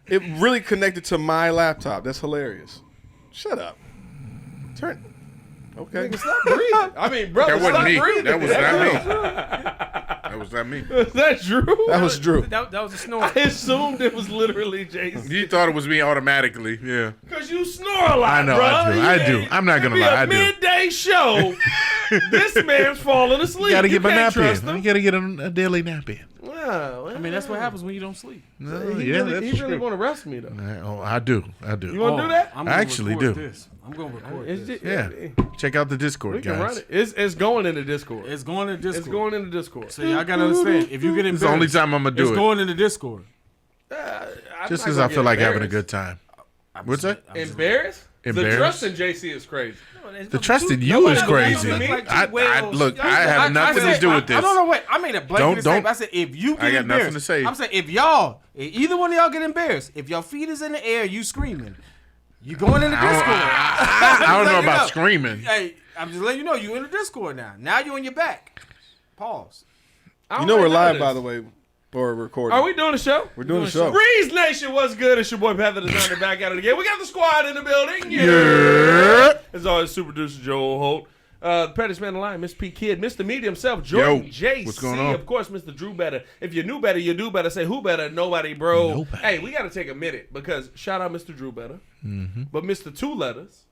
It really connected to my laptop. That's hilarious. Shut up. Turn. Okay. Stop breathing. I mean, brother, That wasn't stop me. breathing. That was not me. That was not me. Is that Drew? That was Drew. That was a snore. I assumed it was literally Jason. You thought it was me automatically. Yeah. Because you snore a lot, I know, bro. I do. I'm not going to lie, I do. Midday show. This man's falling asleep. You got to get my can't nap trust in. him. You got to get a daily nap in. Well, I mean, that's what happens when you don't sleep. No, He yeah, really, that's he really true. want to rest me, though. Oh, I do. You want to do that? I'm I gonna actually record do. This. I'm going to record It's this. just- Yeah. Check out the Discord, We can guys. run it. It's going into Discord. It's going to Discord. It's going into Discord. So y'all got to understand. If you get It's embarrassed, the only time I'm going to do it's it. going into Discord. Just because I feel like having a good time. What's that? Embarrassed? The Embarrassed? trust in JC is crazy. The trust in you is crazy. Look like Look, I have nothing to do with this. No, wait. I made a blanket Don't- statement. I said, if you get I got embarrassed. nothing to say. I'm saying, if y'all, either one of y'all get embarrassed, if your feet is in the air, you screaming, you going in the Discord. I don't know Let you about know. screaming. Hey, I'm just letting you know, you in the Discord now. Now you on your back. Pause. You know we're live, by the way, for recording. Are we doing a show? We're doing a show. Breeze Nation, what's good? It's your boy Pat the Designer back at it again. We got the squad in the building. Yeah. As always, super producer Joel Holt. The prettiest man alive, Miss P Kid, Mr. Media himself, Jordan JC. What's going on? Of course, Mr. Drew Better. If you knew better, you do better. Say who better? Nobody, bro. Nobody. Hey, we got to take a minute because shout out Mr. Drew Better. Mm-hmm. But Mr. Two Letters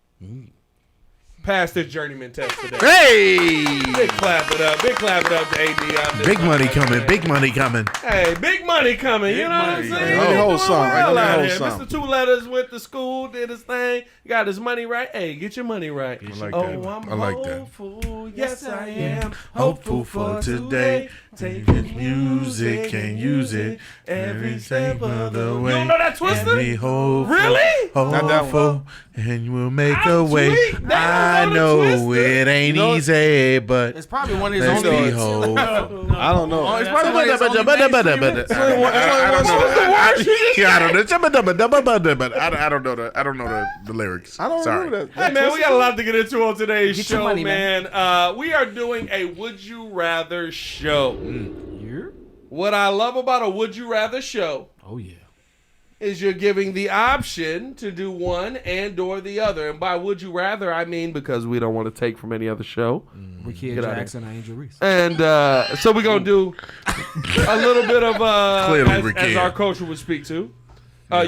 passed his journeyman test today. Hey! Big clap it up. Big clap it up to AD out there. Big money coming. Big money coming. Hey, big money coming. You know what I'm money. saying? Let me hold Doing some. well Let me out hold here. some. Mr. Two Letters went to school, did his thing, got his money right. Hey, get your money right. I like Oh, that. I'm I like that. hopeful. Yes, I am. Hopeful for today. Take his music and use it every step of the way. You don't know that Twister? Be hopeful, Really? Not that hopeful, and we'll make a I'm way. tweaked. They I don't know know the Twister. it ain't You know- easy, but It's probably one of his let's only be hits. hopeful. I don't know. It's probably one of his only mainstream hits. I don't know the lyrics. I don't Sorry. remember that. Hey, man, we got a lot to get into on today's Get your show, money, man. We are doing a Would You Rather show. Yeah. What I love about a Would You Rather show Oh, yeah. is you're giving the option to do one and or the other. And by would you rather, I mean because we don't want to take from any other show. Ricky Get out of Jackson and Angel Reese. And so we're going to do a little bit of, Clearly, as Ricky. our culture would speak to.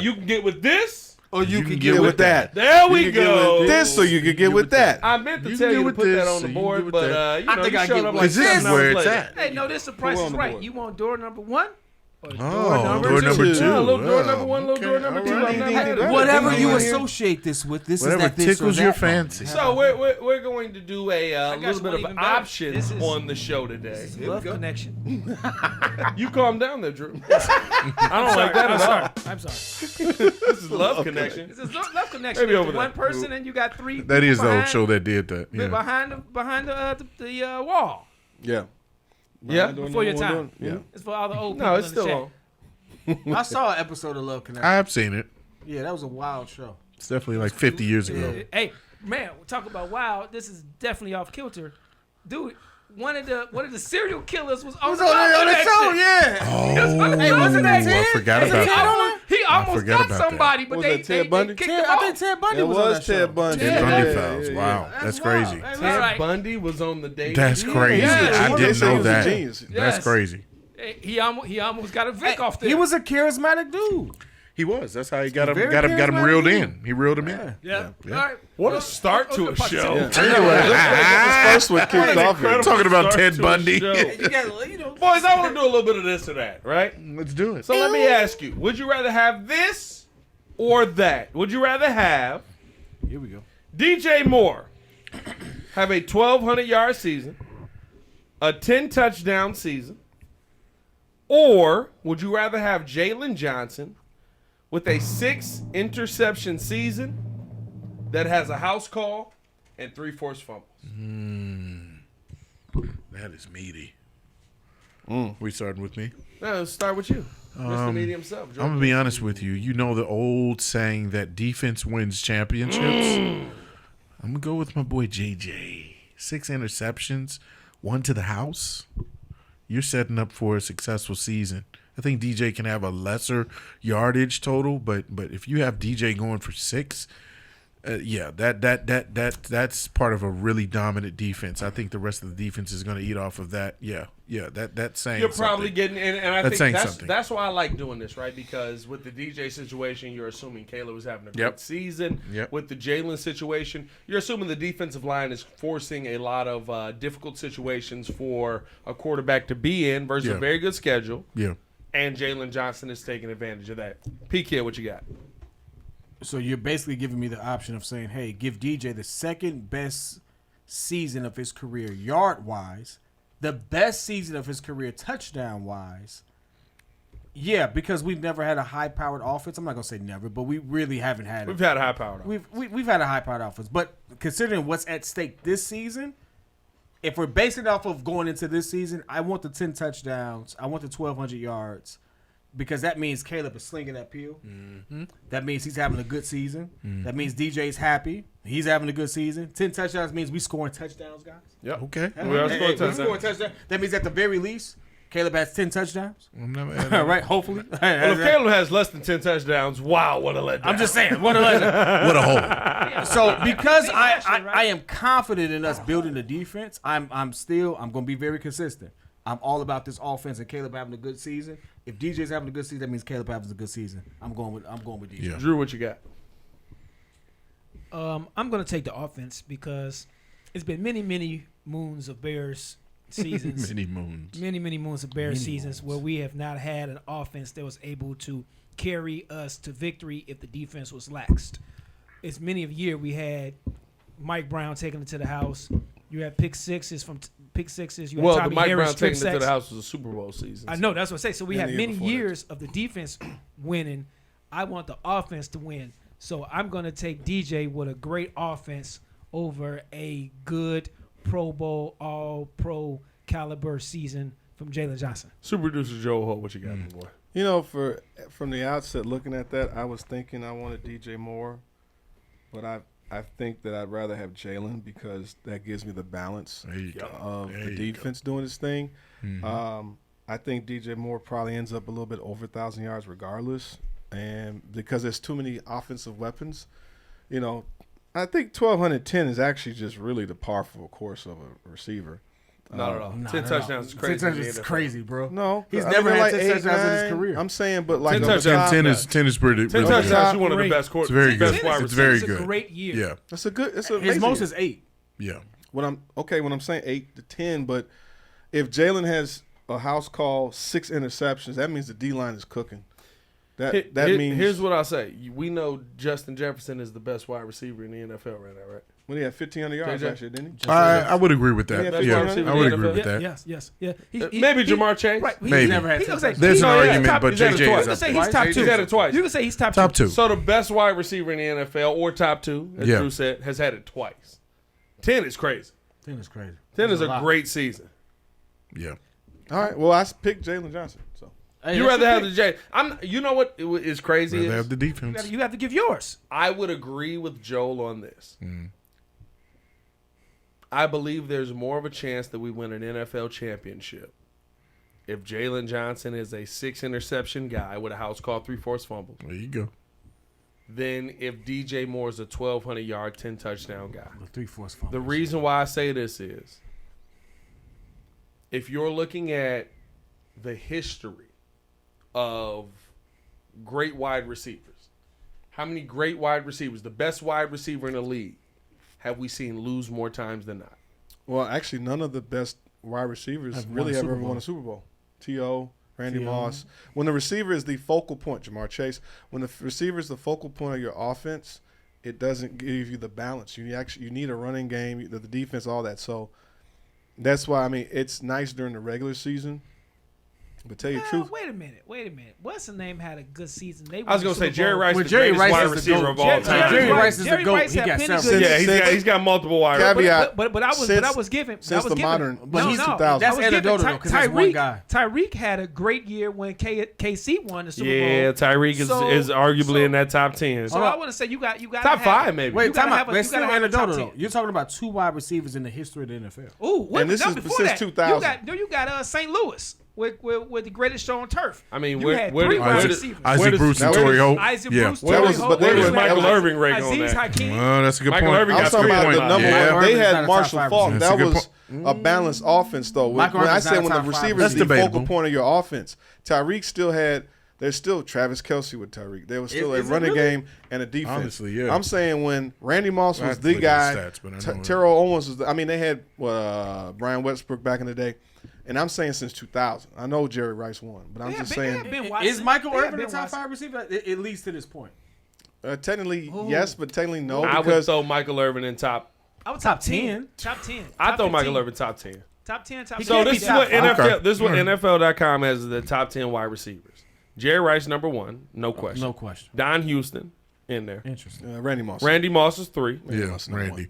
You can get with this. Or you can can get Get with that. There You we can get go. with this, so you can get with that. I meant to You tell can you get to with put that this, on so the you board, can get but with that. you know, I think you I showed get up with like this. This is 7 where hours it's later. at. Hey, no, this the price Who is on the right. board? You want door number one? Or door Oh, number door two? number two. Yeah, a little door Oh, number one, little door okay, number all two. right. I'm not Ding, mad ding, at ding. it. Whatever Ding, you ding, ding. associate this with, this Whatever is that this or tickles your that. fancy. So we're going to do a little bit of even better. options This is- on the show today. Love connection. You calm down there, Drew. I don't like that at all. I'm sorry. This is love connection. This is love connection. Maybe over It's one there. person and you got three. That is the old behind- show that did that. Yeah. behind the wall. Yeah. Yeah. Before your time. Yeah. It's for all the old people. No, it's in the still chat. on. I saw an episode of Love Connection. I've seen it. Yeah, that was a wild show. It's definitely like 50 years ago. Hey, man, we talk about wow. This is definitely off kilter, dude. One of the serial killers was on the show, yeah. Oh, Hey, wasn't that I Ted? forgot Was it about Ted that. on there? He almost forgot got about that. somebody, but Was they that Ted Bundy? kicked Ted, him I off. think Ted Bundy It was on was that show. Ted Bundy. Ted Bundy Files. Wow, that's crazy. That's Ted right. Bundy was on the date. That's crazy. Yeah. I They didn't say he know was a that. genius. That's Yes. crazy. He almost got a Vic off there. He was a charismatic dude. He was. That's how he got him. Very Got him charismatic reeled dude. in. He reeled him in. yeah. Yeah. All right. What a start to a show. Yeah. Anyway, this first one kicked off here. Talking about Start Ted to a Bundy. show. You got, you know, Boys, I want to do a little bit of this or that, right? Let's do it. So let me ask you, would you rather have this or that? Would you rather have here we go. DJ Moore have a 1,200-yard season, a 10-touchdown season, or would you rather have Jaylon Johnson with a 6-interception season that has a house call and 3 forced fumbles? That is meaty. We starting with me? Now, let's start with you. Mr. Media himself. I'm going to be honest with you. You know the old saying that defense wins championships? I'm going to go with my boy JJ. 6 interceptions, 1 to the house. You're setting up for a successful season I think DJ can have a lesser yardage total, but if you have DJ going for 6, that's part of a really dominant defense. I think the rest of the defense is going to eat off of that. That's saying You're probably something. getting, and I That's think saying something. that's why I like doing this, right? Because with the DJ situation, you're assuming Caleb was having a great season. Yep. With the Jaylen situation, you're assuming the defensive line is forcing a lot of difficult situations for a quarterback to be in versus a very good schedule. Yeah. And Jaylon Johnson is taking advantage of that. P-Kid, what you got? So you're basically giving me the option of saying, hey, give DJ the second best season of his career yard-wise, the best season of his career touchdown-wise. Yeah, because we've never had a high-powered offense. I'm not going to say never, but we really haven't had it. We've had a high-powered offense. We've had a high-powered offense. But considering what's at stake this season, if we're basing it off of going into this season, I want the 10 touchdowns. I want the 1,200 yards. Because that means Caleb is slinging that peel. Mm-hmm. That means he's having a good season. Mm-hmm. That means DJ's happy. He's having a good season. 10 touchdowns means we scoring touchdowns, guys. Yep. Okay. We are scoring touchdowns. That means at the very least, Caleb has 10 touchdowns. I'm never All right, hopefully. Well, if Caleb has less than 10 touchdowns, wow, what a letdown. I'm just saying, what a letdown. What a hole. So because I am confident in us building the defense, I'm going to be very consistent. I'm all about this offense and Caleb having a good season. If DJ's having a good season, that means Caleb having a good season. I'm going with DJ. Yeah. Drew, what you got? I'm going to take the offense because it's been many moons of Bears seasons. Many moons. Many moons of Bears seasons where we have not had an offense that was able to carry us to victory if the defense was laxed. It's many of year we had Mike Brown taking it to the house. You have pick sixes. You had Tommy the Mike Harris Brown taking it to sacks. the house was a Super Bowl season. I know, that's what I say. So we have many before years of the defense winning. I want the offense to win. So I'm going to take DJ with a great offense over a good Pro Bowl, all-pro caliber season from Jaylon Johnson. Super producer Joe Ho, what you got, boy? You know, from the outset, looking at that, I was thinking I wanted DJ Moore, but I think that I'd rather have Jaylen because that gives me the balance of the defense doing its thing. Mm-hmm. I think DJ Moore probably ends up a little bit over 1,000 yards regardless, and because there's too many offensive weapons, you know, I think 1,210 is actually just really the par for a course of a receiver. Not at all. 10 touchdowns is crazy. 10 touchdowns is crazy, bro. No, he's never had 10 touchdowns in his 9. career. I'm saying, but like 10 touchdowns. 10 is pretty. 10 touchdowns, you're one of the best quarterbacks. It's very good. Best wide It's very good. It's a great year. Yeah. That's a good. It's a His most is 8. Yeah. When I'm saying 8 to 10, but if Jaylen has a house call 6 interceptions, that means the D line is cooking. That means here's what I'll say. We know Justin Jefferson is the best wide receiver in the NFL right now, right? when he had 1,500 yards JJ? last year, didn't he? I would agree with that. Yeah, Yeah, that's I would agree with that. Yes. Yeah. Maybe Jamar Chase. Right. Maybe. He's never had he 10 looks like- There's he- an no, he's argument, top- but he's had it JJ twice. is You can up say there. he's top He's two. had it twice. You can say he's top Top 2. So the best wide receiver in the NFL, or top 2, as Yeah. Drew said, has had it twice. 10 is crazy. 10 is crazy. 10 is a lot. great season. Yeah. All right. Well, I picked Jaylon Johnson. So Hey, You that's rather your have pick. the J. You know what is crazy? Rather Is have the defense. You have to give yours. I would agree with Joel on this. I believe there's more of a chance that we win an NFL championship if Jaylon Johnson is a 6 interception guy with a house call 3 forced fumbles There you go. than if DJ Moore is a 1,200 yard 10 touchdown guy. 3 forced fumbles. The reason why I say this is if you're looking at the history of great wide receivers, how many great wide receivers, the best wide receiver in the league, have we seen lose more times than not? well, actually, none of the best wide receivers Have won really a have Super ever Bowl. won a Super Bowl. T.O., Randy T.O. Moss. When the receiver is the focal point, Jamar Chase, when the receiver is the focal point of your offense, it doesn't give you the balance. You need a running game, the defense, all that. So that's why, I mean, it's nice during the regular season. But tell you the truth, Wait a minute. What's the name had a good season? They I was going to say Jerry Rice, Well, the Jerry greatest Rice wide is the receiver GOAT. of all time. Jerry Rice is the Jerry GOAT. Rice He had got plenty several. good- Yeah, he's got multiple wide receivers. Caveat. But I was giving since the modern, But he's 2000. that's anecdotal though, because that's one guy. Tyreek had a great year when KC won the Super Yeah, Bowl. Tyreek is arguably in that top 10. So I want to say you got Top 5 maybe. Wait, You gotta time have out. a- That's you gotta still have a top anecdotal though. 10. You're talking about 2 wide receivers in the history of the NFL. Ooh, And this is before since that. 2000. You got St. Louis. with the greatest show on turf. I mean, you had where three did- wide where did- receivers. Isaac Bruce and now Torrey Hope. Isaac Yeah. Bruce, That was- Torrey but they Hope, were- Where's Michael that was- Irving rank on Aziz that? Hakeem. That's a good Michael point. Irving I'm got talking three about points. the number Yeah. one. They Irving's not had a Marshall top Faulk. five That's a That good was a balanced offense, though. When Michael I Irving's say not when a the top five receivers That's is the focal debatable. point of your offense, Tyreek still had. There's still Travis Kelce with Tyreek. There was still a Is it running really? game and a defense. Honestly, yeah. I'm saying when Randy Moss I was have to the look at guy, the stats, but I know it. Terrell Owens was. I mean, they had Brian Westbrook back in the day, and I'm saying since 2000. I know Jerry Rice won, but I'm just saying. Is Michael Irvin a top 5 receiver? At least to this point. Technically, yes, but technically no, I would because throw Michael Irvin in top. I would Top 10. Top 10. I Top throw 15. Michael Irvin top 10. Top 10. Top. So can't this be is what top five. NFL. Okay. This is what NFL.com has as the top 10 wide receivers. Jerry Rice number 1, no question. No question. Don Houston in there. Interesting. Randy Moss. Randy Moss is 3. Yeah, Moss, number Randy.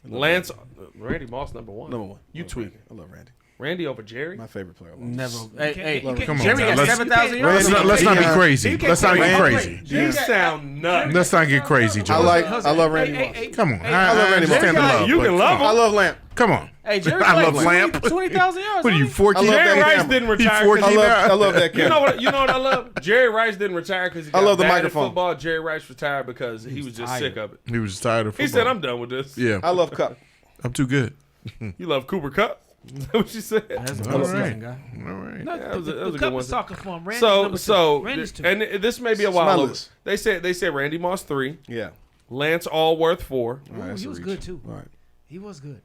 Lance Randy Moss number 1. Number 1. You I love tweaking. Randy. I love Randy. Randy over Jerry. My favorite player. Never. You Hey, can't- Come on, Jerry now. got Let's- 7,000 yards. Let's not be crazy. You Let's not get can't- crazy. You sound nuts. Let's not get crazy, I Joe. love Randy Moss. Come on. I love Randy Moss. understand the love. You but can come love on. I love Lamp. Come on. Hey, Jerry I played love Lamp. 20,000 yards. What are you, don't he? 14? I love Jerry that Rice camera. didn't retire. 14 'cause he- I love that You know camera. what? You know what I love? Jerry Rice didn't retire because he got I love the bad at microphone. football. Jerry Rice retired because he was just tired. sick of it. He was just tired of football. He said, "I'm done with this." Yeah. I love Cup. I'm too good. You love Cooper Kupp? Is that what you said? That's a All good right. season, guy. All right. No, that was a the good cup one. is talking for him. Randy's So, number two. so, Randy's 2. and this may be a It's my while over. list. They said Randy Moss 3, Yeah. Lance Allworth 4, All right, that's he a was reach. good too. All right. He was good.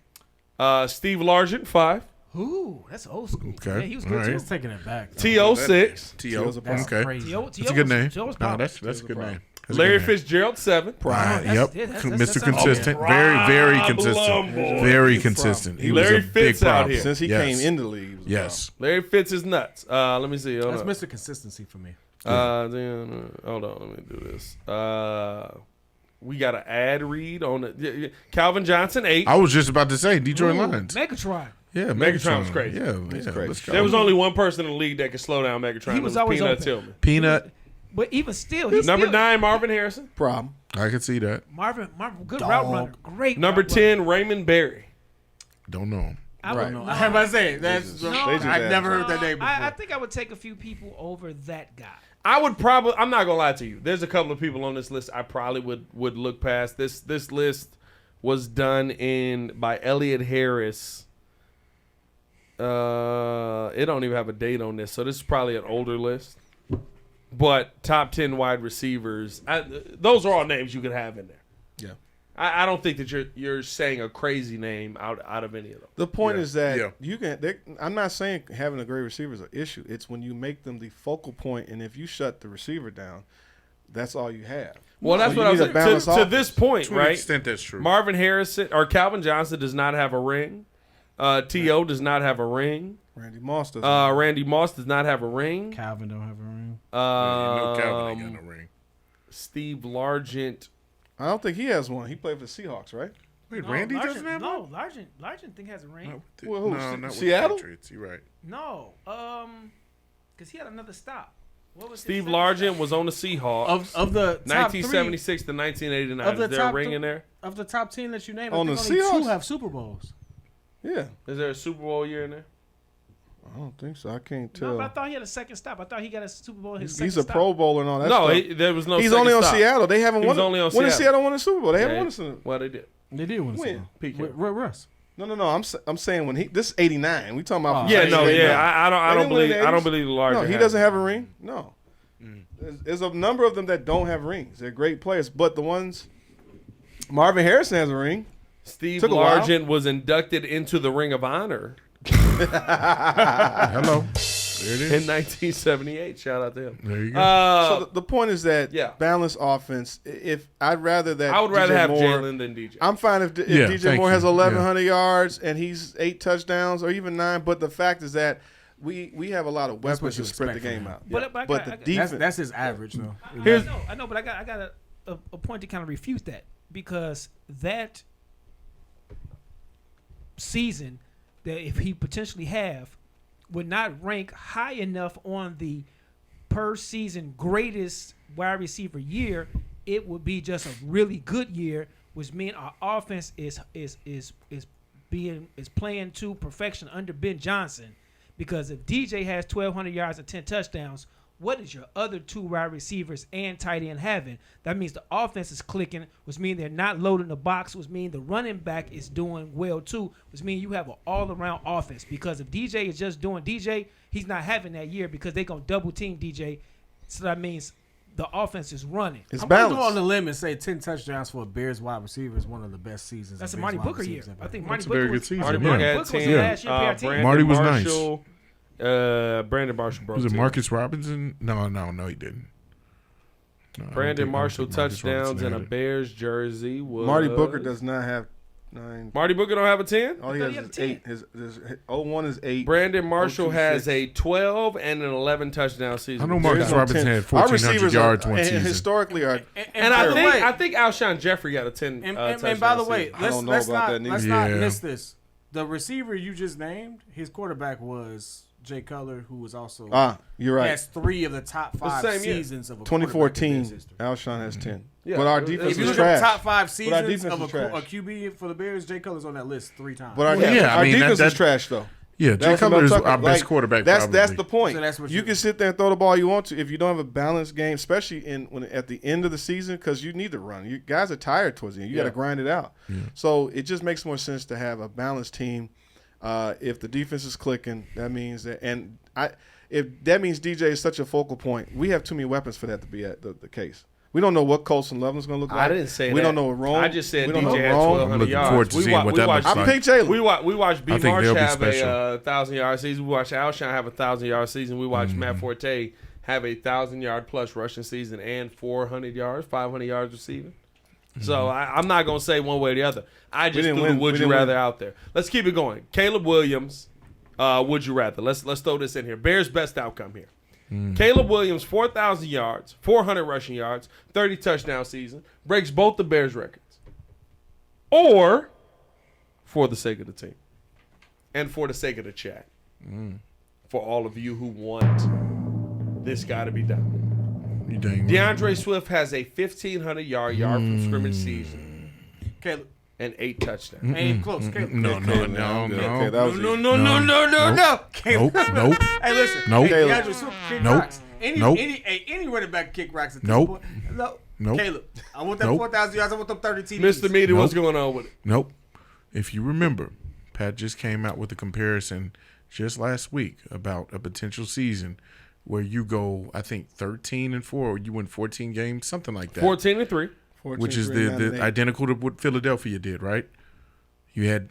Steve Largent 5, Ooh, that's old school. Okay. Yeah, he was All good right. too. He's taking it back. T.O. 6, T.O. That's Okay. crazy. That's a good name. T.O.'s No, power. that's a good name. That's a Larry good name. Fitzgerald 7, Right. That's- Yep. yeah, that's- Mr. that's Consistent. a Very problem, consistent. boy. Very consistent. He was Larry a big Fitz out problem. here. Since he Yes. came in the league. he was a Yes. Larry Fitz is nuts. Let me see. Hold That's on. Mr. Consistency for me. Then hold on. Let me do this. We got an ad read on the Calvin Johnson 8. I was just about to say Detroit Ooh, Lions. Megatron. Yeah, Megatron was crazy. Yeah, He's yeah, crazy. let's go. There was only one person in the league that could slow down Megatron. He It was always Peanut open. Tillman. Peanut. But even still, he's Number still, 9, Marvin Harrison. problem. I can see that. Marvin, good route runner. Great. Number route runner. 10, Raymond Berry. Don't know him. I Right. would, No, I'm about to say that's. No, They just I've added never that. heard that name before. I think I would take a few people over that guy. I would probably. I'm not gonna lie to you. There's a couple of people on this list I probably would look past. This list was done by Elliot Harris. It don't even have a date on this, so this is probably an older list. But top 10 wide receivers, those are all names you could have in there. Yeah. I don't think that you're saying a crazy name out of any of them. The point is that Yeah. you can. I'm not saying having a great receiver is an issue. It's when you make them the focal point, and if you shut the receiver down, that's all you have. Well, that's So what you I need was a balanced to this point, To an right? extent, that's true. Marvin Harrison or Calvin Johnson does not have a ring. T.O. does not have a ring. Randy Moss does. Randy Moss does not have a ring. Calvin don't have a ring. No, Calvin ain't got no ring. Steve Largent. I don't think he has one. He played for the Seahawks, right? Wait, No, Randy Largent- doesn't have no, one? Largent thing has a ring. Not with the- Well, who? No, not with the Seattle? Patriots. You're right. No, because he had another stop. What was his Steve second Largent stop? was on the Seahawks. Of the top 1976 to 1989. Of the Is there a top ring three- in there? of the top 10 that you named, On I the think only Seahawks? 2 have Super Bowls. Yeah. Is there a Super Bowl year in there? I don't think so. I can't No, tell. but I thought he had a second stop. I thought he got a Super Bowl. His He's second a stop. Pro Bowler and all that No, stuff. there was no. He's second only on stop. Seattle. They haven't He won. was only on when did Seattle. Seattle won the Super Bowl? They Yeah, haven't won a Super Bowl. Well, they did. They did win a When? Super Bowl. PK. With Russ. No. I'm saying when this is '89. We talking about. Oh. Yeah, no, 89. yeah. I They don't didn't win in believe. the I don't 80s. believe Largent. No, he has doesn't it. have a ring. No. There's a number of them that don't have rings. They're great players, but the ones Marvin Harrison has a ring. Steve Took a while. Largent was inducted into the Ring of Honor Hello. There it in is. 1978. Shout out to him. There you go. So the point is that yeah. balanced offense. If I'd rather that, I would rather DJ have Moore, Jaylen than DJ. I'm fine if Yeah, DJ thank Moore has you. 1,100 yards and he's 8 touchdowns or even 9. But the fact is that we have a lot of That's weapons what to you spread the expect game from out. But I But got- the I got- defense. That's his average, though. I know, but I got a point to kind of refute that because that season that if he potentially have would not rank high enough on the per season greatest wide receiver year. It would be just a really good year, which means our offense is playing to perfection under Ben Johnson. Because if DJ has 1,200 yards and 10 touchdowns, what is your other 2 wide receivers and tight end having? That means the offense is clicking, which means they're not loading the box, which means the running back is doing well too, which means you have an all-around offense. Because if DJ is just doing DJ, he's not having that year because they're going to double team DJ. So that means the offense is running. It's I'm going to balanced. go on the limb and say 10 touchdowns for a Bears wide receiver is one of the best seasons. That's a Bears Marty wide Booker year. receivers ever. I think That's Marty a very Booker good was, season. Marty Yeah. Booker was 10. last year PRT. Brandon Marty was nice. Marshall, Brandon Marshall broke Was it 10. Marcus Robinson? No, he didn't. No, I don't Brandon think- I don't Marshall think Marcus touchdowns Robinson and a had it. Bears jersey was Marty Booker does not have 9. Marty Booker don't have a 10? All he thought has he had is 10. 8. His 01 is 8. Brandon Marshall 02, has 6. a 12 and an 11 touchdown season. I know with Marcus Bears. Robinson had Our 1,400 receivers yards are, one and season. historically are. And I by the think way- I think Alshon Jeffrey got a 10 And touchdown by the way, season. I don't know let's about not that neither. let's not Yeah. miss this. The receiver you just named, his quarterback was Jay Cutler, who was also You're right. has 3 of the top 5 same year. seasons of a quarterback in Bears 2014, history. Alshon has 10. Yeah. But our If defense If you is look at trash. the top 5 But our seasons defense of is a trash. QB for the Bears, Jay Cutler's on that list 3 times. But our, Yeah, I our mean, defense that- is trash, though. Yeah, Jay That's what Cutler I'm is talking our about. best Like, quarterback. That's probably. the point. So that's what you you- can sit there and throw the ball you want to if you don't have a balanced game, especially when at the end of the season, because you need to run. You guys are tired towards the end. You got to grind it out. So it just makes more sense to have a balanced team. If the defense is clicking, that means that, if that means DJ is such a focal point, we have too many weapons for that to be the case. We don't know what Colson Loveland's going to look like. I didn't say we that. don't know what Rome. I just said we don't DJ know had Rome. 1,200 Looking yards. forward to seeing what that looks I like. pick Jaylen. We watched B. I think Marsh they'll be have special. a 1,000-yard season. We watched Alshon have a 1,000-yard season. We watched Matt Forte have a 1,000-yard plus rushing season and 400 yards, 500 yards receiving. So I'm not gonna say one way or the other. I just didn't threw the win. would We you didn't rather win. out there. Let's keep it going. Caleb Williams, would you rather? Let's throw this in here. Bears best outcome here. Caleb Williams, 4,000 yards, 400 rushing yards, 30 touchdown season, breaks both the Bears records. Or, for the sake of the team, and for the sake of the chat, for all of you who want this guy to be done. You dang right. DeAndre Swift has a 1,500-yard from scrimmage season Caleb, and 8 touchdowns. ain't even close. Caleb. No. Okay, that was No, easy. no. Caleb. Nope. Hey, listen. Nope. Hey, DeAndre Swift kick Nope. rocks. Nope. Any running back kick rocks at this Nope. point. No. Nope. Caleb, I want that Nope. 4,000 yards. I want them 30 TDs. Mr. Meaty, what's Nope. going on with it? Nope. If you remember, Pat just came out with a comparison just last week about a potential season where you go, I think, 13-4, or you win 14 games, something like that. 14-3. Which is the identical to what Philadelphia did, right? You had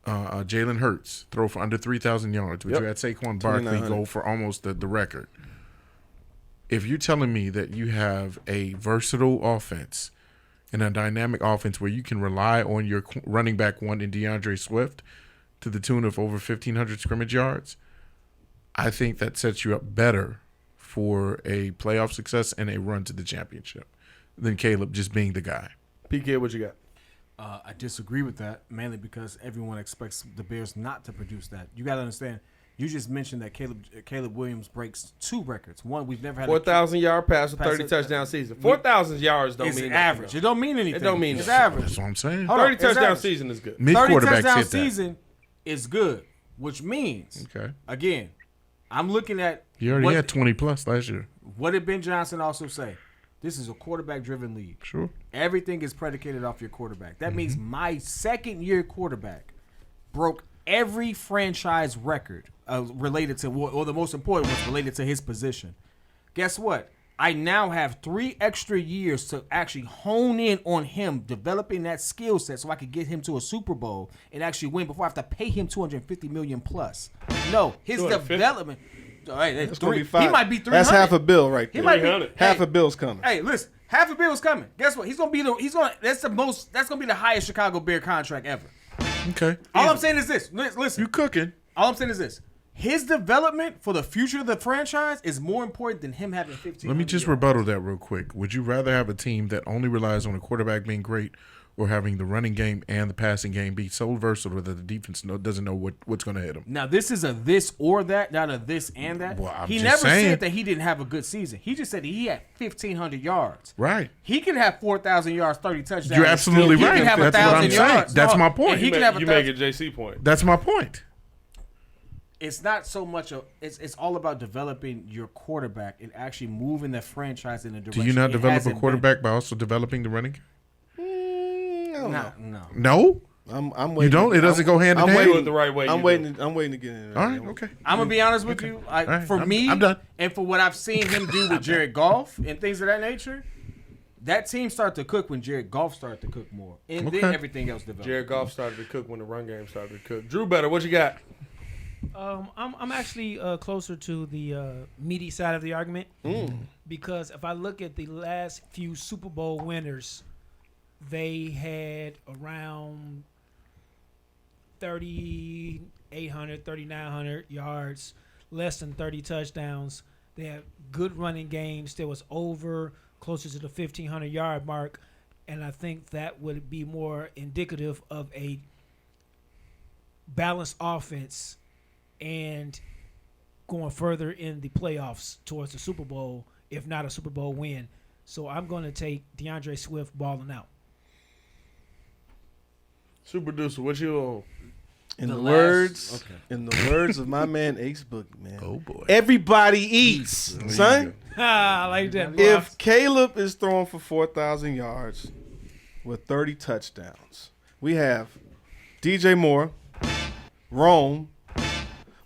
Jalen Hurts throw for under 3,000 yards, but Yep. you had Saquon Barkley 2,900. go for almost the record. If you're telling me that you have a versatile offense and a dynamic offense where you can rely on your running back one in DeAndre Swift to the tune of over 1,500 scrimmage yards, I think that sets you up better for a playoff success and a run to the championship than Caleb just being the guy. PK, what you got? I disagree with that, mainly because everyone expects the Bears not to produce that. You got to understand. You just mentioned that Caleb Williams breaks 2 records. One, we've never had 4,000-yard pass with 30 Pass- touchdown season. 4,000 yards don't It's mean average. nothing, It don't mean anything. It don't mean it's nothing. average. That's what I'm saying. Hold on, 30 it's touchdown average. season is good. Mid 30 quarterbacks touchdown hit that. season is good, which means, Okay. again, I'm looking at You already had 20 plus last year. what did Ben Johnson also say? This is a quarterback-driven league. Sure. Everything is predicated off your quarterback. That means my second-year quarterback broke every franchise record related to, or the most important ones related to his position. Guess what? I now have 3 extra years to actually hone in on him, developing that skill set so I could get him to a Super Bowl and actually win before I have to pay him $250 million plus. No, his 250? development. Hey, It's gonna be 5. he might be 300. That's half a bill right He there. might be 300. Half hey, a bill's coming. Hey, listen, half a bill's coming. Guess what? That's gonna be the highest Chicago Bear contract ever. Okay. All I'm saying is this. Listen. You cooking. All I'm saying is this. His development for the future of the franchise is more important than him having 15. Let me just rebuttal that real quick. Would you rather have a team that only relies on a quarterback being great or having the running game and the passing game be so versatile that the defense doesn't know what's going to hit them? Now, this is a this or that, not a this and that. Well, I'm he just never saying. said that he didn't have a good season. He just said that he had 1,500 yards. Right. He can have 4,000 yards, 30 touchdowns. You're absolutely He right. can have That's what 1,000 I'm saying. yards. That's No, my point. and he can have You 1,000. make a JC point. That's my point. it's not so much it's all about developing your quarterback and actually moving the franchise in a direction. Do you not it develop a hasn't quarterback by also developing the running game? I don't know. No. No, I'm waiting. you don't. It doesn't go hand in I'm hand. waiting. Do it the right way. I'm you waiting. do. I'm waiting to get in. All right, okay. I'm gonna be honest with you. right, I'm done. And for what I've seen him do with Jared Goff and things of that nature, that team started to cook when Jared Goff started to cook more, and then Okay. everything else developed. Jared Goff started to cook when the run game started to cook. Drew Better, what you got? I'm actually closer to the meaty side of the argument because if I look at the last few Super Bowl winners, they had around 3,800, 3,900 yards, less than 30 touchdowns. They had good running games. There was over closer to the 1,500-yard mark, and I think that would be more indicative of a balanced offense and going further in the playoffs towards the Super Bowl, if not a Super Bowl win. So I'm going to take DeAndre Swift balling out. Super Producer, what you on? In the last- words of my man Ace Boogie, man. Oh boy. Everybody eats, son. I like that. Bro. If Caleb is throwing for 4,000 yards with 30 touchdowns, we have DJ Moore, Rome.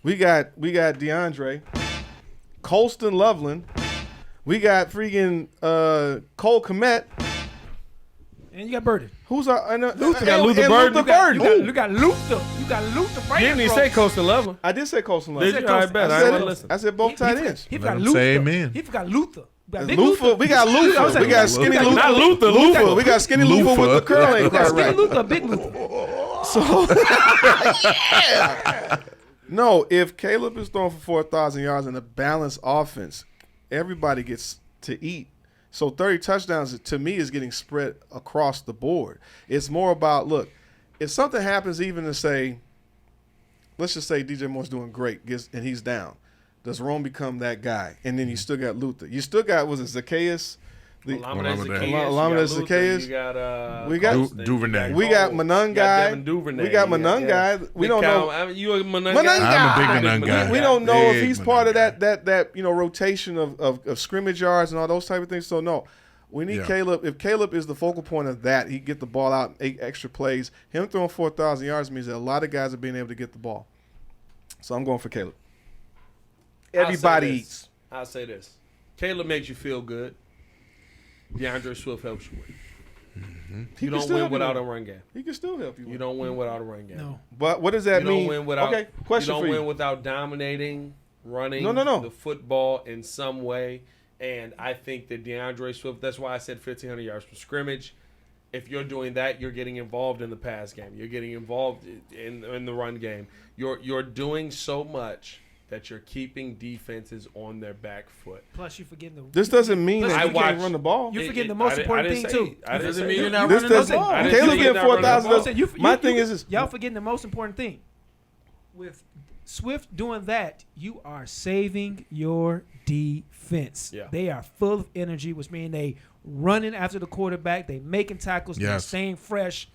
We got DeAndre, Colston Loveland. We got freaking Cole Kmet. And you got Burden. Who's our Luther. You got Luther Burden. Luther Burden. You got Luther. You got Luther. You didn't even say Coastal Level. I did say Colston Did Loveland. you? I bet. I said didn't it. listen. I said both tight ends. He Let forgot him Luther. say amen. He forgot Luther. We got Big Luther. We got I Luther. was We got like, skinny Luther. Luther. Not Luther. Luther. We got skinny Luther with the curl ain't We got quite Skinny right. Luther, or Big Luther. No, if Caleb is throwing for 4,000 yards in a balanced offense, everybody gets to eat. So 30 touchdowns to me is getting spread across the board. It's more about, look, if something happens even to say, let's just say DJ Moore's doing great and he's down. Does Rome become that guy? And then you still got Luther. You still got, was it Zacchaeus? Olamide Zacchaeus. You got We got Duvernay. We got Manung guy. Devin Duvernay. We got Manung guy. We don't know. I mean, you a Manung Manung guy? guy. I'm a big Manung guy. We don't know if Big he's part of Manung that rotation of scrimmage yards and all those type of things. So no, we need Caleb. If Caleb is the focal point of that, he get the ball out, 8 extra plays. Him throwing 4,000 yards means that a lot of guys are being able to get the ball. So I'm going for Caleb. Everybody eats. I'll say this: Caleb makes you feel good. DeAndre Swift helps you win. You don't win without a run game. He can still help you. You don't win without a run game. No. But what does that You mean? don't win without. Okay, question You for don't you. win without dominating, running No. the football in some way. And I think that DeAndre Swift. That's why I said 1,500 yards per scrimmage. If you're doing that, you're getting involved in the pass game. You're getting involved in the run game. You're doing so much that you're keeping defenses on their back foot. Plus, you forgetting the. This doesn't mean Listen, that I you can't watch- run the ball. You forgetting the most important thing too. I didn't Doesn't say mean that. you're not This running the doesn't. ball. I didn't Caleb say getting you're not running the 4,000. ball. Said My thing is y'all forgetting the most important thing. With Swift doing that, you are saving your defense. Yeah. They are full of energy, which means they running after the quarterback, they making tackles, they're Yes. staying fresh.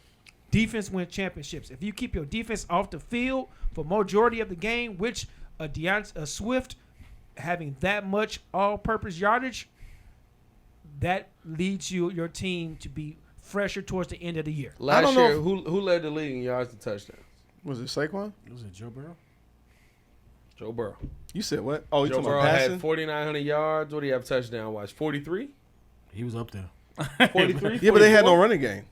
Defense wins championships. If you keep your defense off the field for majority of the game, which a Swift having that much all-purpose yardage, that leads your team to be fresher towards the end of the year. Last don't know year, if- who led the league in yards and touchdowns? Was it Saquon? Was it Joe Burrow? Joe Burrow. You said what? Oh, you Joe talking Burrow about had passing? 4,900 yards. What do you have touchdown-wise? 43? He was up there. 43? Yeah, but they had no 44? running game.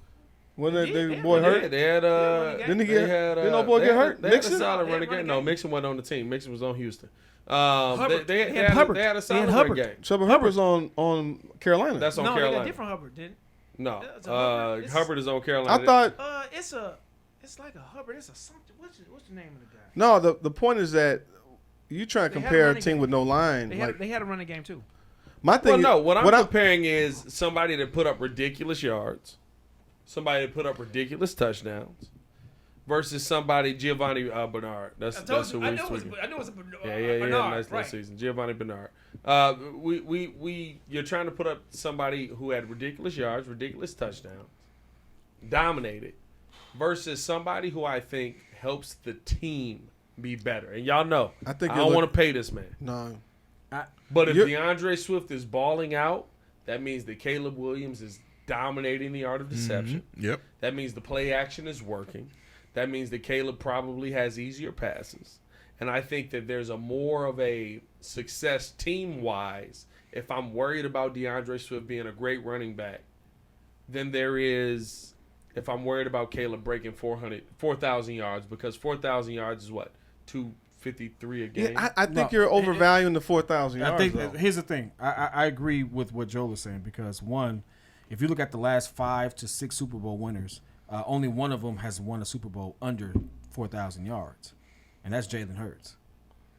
Wasn't Yeah, the yeah, boy Yeah, hurt? they had Didn't he they get? had, Didn't no boy they get had- hurt? They had a Mixon? solid They had running game. running No, game. Mixon wasn't on the team. Mixon was on Houston. Hubbard. They They had Hubbard. they had a They solid had run Hubbard. game. Chuba Hubbard's on Carolina. That's on No, they Carolina. got different Hubbard. Didn't? No, That's a Hubbard. It's- Hubbard is on Carolina. I thought It's like a Hubbard. It's a something. What's the name of the guy? no. The point is that you trying to They had compare a running team game. with no line. They Like had a running game too. my thing. Well, no. What I'm I- comparing is somebody that put up ridiculous yards, somebody that put up ridiculous touchdowns, versus somebody Giovanni Bernard. That's who we tweaking. I knew it was a Yeah. Bernard, Nice right. season, Giovanni Bernard. You're trying to put up somebody who had ridiculous yards, ridiculous touchdowns, dominated, versus somebody who I think helps the team be better. And y'all know, I think I don't want to pay this man. No. But if DeAndre Swift is balling out, that means that Caleb Williams is dominating the art of deception. Yep. That means the play action is working. That means that Caleb probably has easier passes. And I think that there's a more of a success team-wise if I'm worried about DeAndre Swift being a great running back than there is if I'm worried about Caleb breaking 4,000 yards, because 4,000 yards is what? 253 a game? Yeah, I think you're overvaluing the 4,000 yards. I think here's the thing. I agree with what Joel is saying, because one, if you look at the last 5 to 6 Super Bowl winners, only one of them has won a Super Bowl under 4,000 yards, and that's Jalen Hurts.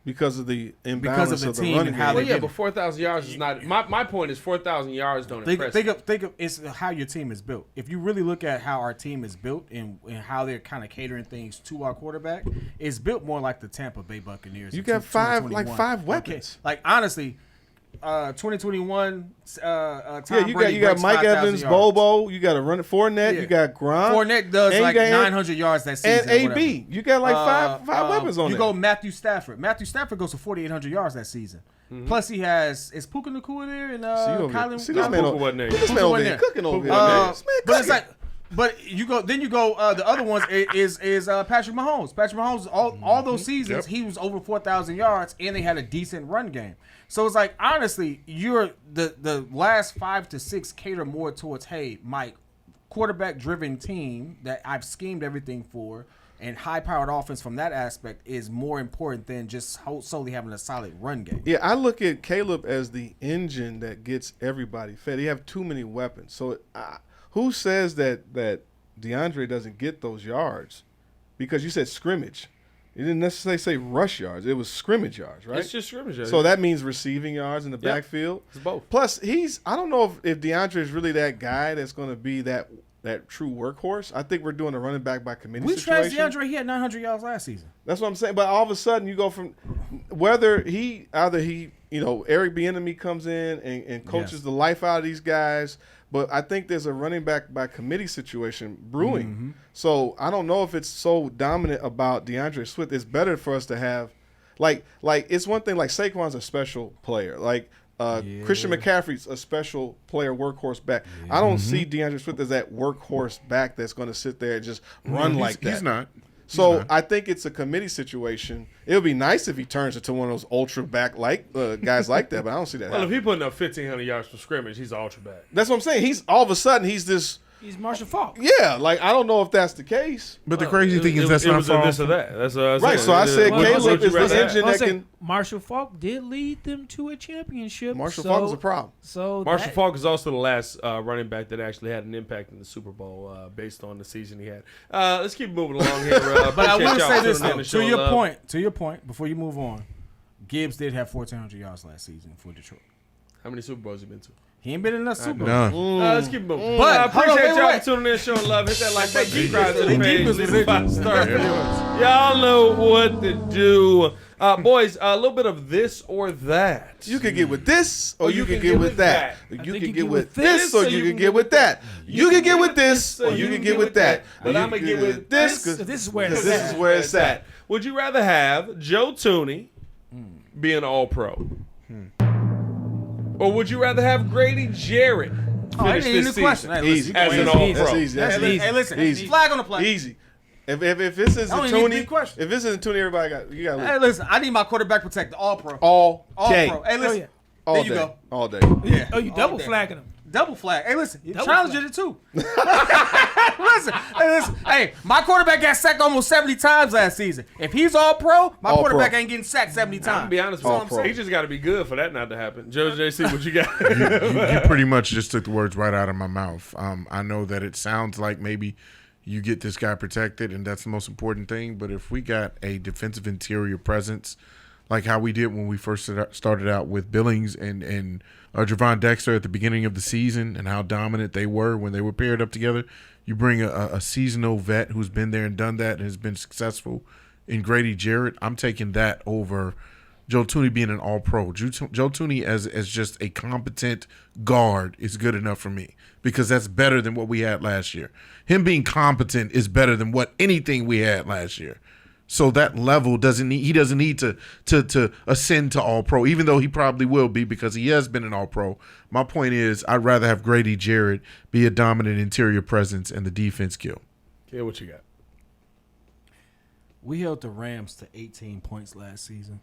Because of the imbalance of the the team running and how game. they Well, yeah, but 4,000 yards is not. My point is 4,000 yards don't impress me. Think of it's how your team is built. If you really look at how our team is built and how they're kind of catering things to our quarterback, it's built more like the Tampa Bay Buccaneers. You in got 2021. five weapons. Like honestly, 2021. Tom Yeah, you Brady got breaks Mike 5,000 Evans, yards. Bobo. You got to run it. Fournette. Yeah. You got Gronk. Fournette does and like you got 900 yards that season. And or AB. whatever. You got like five weapons on You there. go Matthew Stafford. Matthew Stafford goes for 4,800 yards that season. Plus he has Puka Nacua there and Kylan. See this man Puka wasn't there. this man Puka over wasn't there there. cooking over here. wasn't This man But it's cooking. like, you go. The other ones is Patrick Mahomes. Patrick Mahomes. All those seasons he was over 4,000 yards, and they had a decent run game. So it's like, honestly, you're the last 5 to 6 cater more towards, hey, Mike, quarterback driven team that I've schemed everything for, and high powered offense from that aspect is more important than just solely having a solid run game. Yeah, I look at Caleb as the engine that gets everybody fed. He have too many weapons. So who says that DeAndre doesn't get those yards? Because you said scrimmage. You didn't necessarily say rush yards. It was scrimmage yards, right? It's just scrimmage yards. So that means receiving yards in the Yep. backfield. It's both. Plus, I don't know if DeAndre is really that guy that's going to be that true workhorse. I think we're doing a running back by committee We situation. trashed DeAndre. He had 900 yards last season. That's what I'm saying. But all of a sudden, you go from Eric Bieniemy comes in and coaches Yes. the life out of these guys. But I think there's a running back by committee situation brewing. Mm-hmm. So I don't know if it's so dominant about DeAndre Swift. It's better for us to have, like it's one thing. Like Saquon's a special player. Like Christian McCaffrey's a special player, workhorse back. I don't see DeAndre Swift as that workhorse back that's going to sit there and just run like that. He's not. So I think it's a committee situation. It would be nice if he turns into one of those ultra back guys like that, but I don't see that. Well, if happening. he putting up 1,500 yards from scrimmage, he's ultra back. That's what I'm saying. He's all of a sudden he's this. He's Marshall Falk. Yeah, like I don't know if that's the case. But the crazy thing is that's it not was far a this or off. that. That's what I Right. said. So I said Well, Caleb would you is the rather have? engine that can. Marshall Falk did lead them to a championship. Marshall Falk is a problem. So Marshall Falk is also the last running back that actually had an impact in the Super Bowl based on the season he had. Let's keep moving along here. But I Appreciate will y'all say this tuning in though, to show to your love. point, before you move on, Gibbs did have 1,400 yards last season for Detroit. How many Super Bowls you been to? He ain't been in enough Super Bowl. None. Let's keep moving. But, I hold on, appreciate wait, y'all wait. for tuning in, showing love. Hit that like button, subscribe to the The page, defense leave was a 5-star injured. review. Y'all know what to do. Boys, a little bit of this or that. You can get with this, or you can get with that. You think can get with this, or or you can get with that. You can get with this, or you can get with that. But You I'm can gonna get with this this is where because it's this at. is where it's at. Would you rather have Joe Thuney be an All-Pro, or would you rather have Grady Jarrett finish ain't this the question. season Hey, Easy. as an Easy. All-Pro? That's easy. That's Hey, easy. Hey, listen, Easy. flag on the play. Easy. If this isn't I don't even need Thuney, the question. if this isn't Thuney, everybody got you got Hey, listen, I need my quarterback protected, all pro. all day, Pro. Hey, listen, yeah. all there you day, go. all day. Yeah. Oh, you All double day. flagging him. Double flag. Hey, listen, Double Challenge flag. did it too. listen. Hey, my quarterback got sacked almost 70 times last season. If he's all pro, my All quarterback pro. ain't getting sacked 70 I'm times. gonna be honest with All you. pro. He just got to be good for that not to happen. Joe JC, what you got? You pretty much just took the words right out of my mouth. I know that it sounds like maybe you get this guy protected, and that's the most important thing. But if we got a defensive interior presence, like how we did when we first started out with Billings and Javon Dexter at the beginning of the season, and how dominant they were when they were paired up together, you bring a seasonal vet who's been there and done that and has been successful in Grady Jarrett. I'm taking that over Joe Thuney being an all-pro. Joe Thuney as just a competent guard is good enough for me because that's better than what we had last year. Him being competent is better than anything we had last year. So that level he doesn't need to ascend to all pro, even though he probably will be because he has been an all pro. My point is I'd rather have Grady Jarrett be a dominant interior presence and the defense kill. Yeah, what you got? We held the Rams to 18 points last season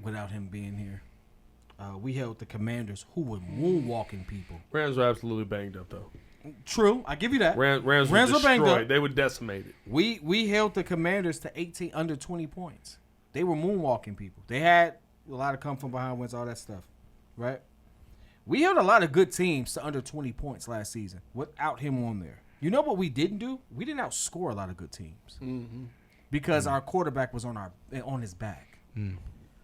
without him being here. We held the Commanders, who were moonwalking people. Rams were absolutely banged up, though. True, I give you that. Rams were banged destroyed. up. They were decimated. We held the Commanders to 18 under 20 points. They were moonwalking people. They had a lot of come from behind wins, all that stuff, right? We held a lot of good teams to under 20 points last season without him on there. You know what we didn't do? We didn't outscore a lot of good teams because our quarterback was on his back.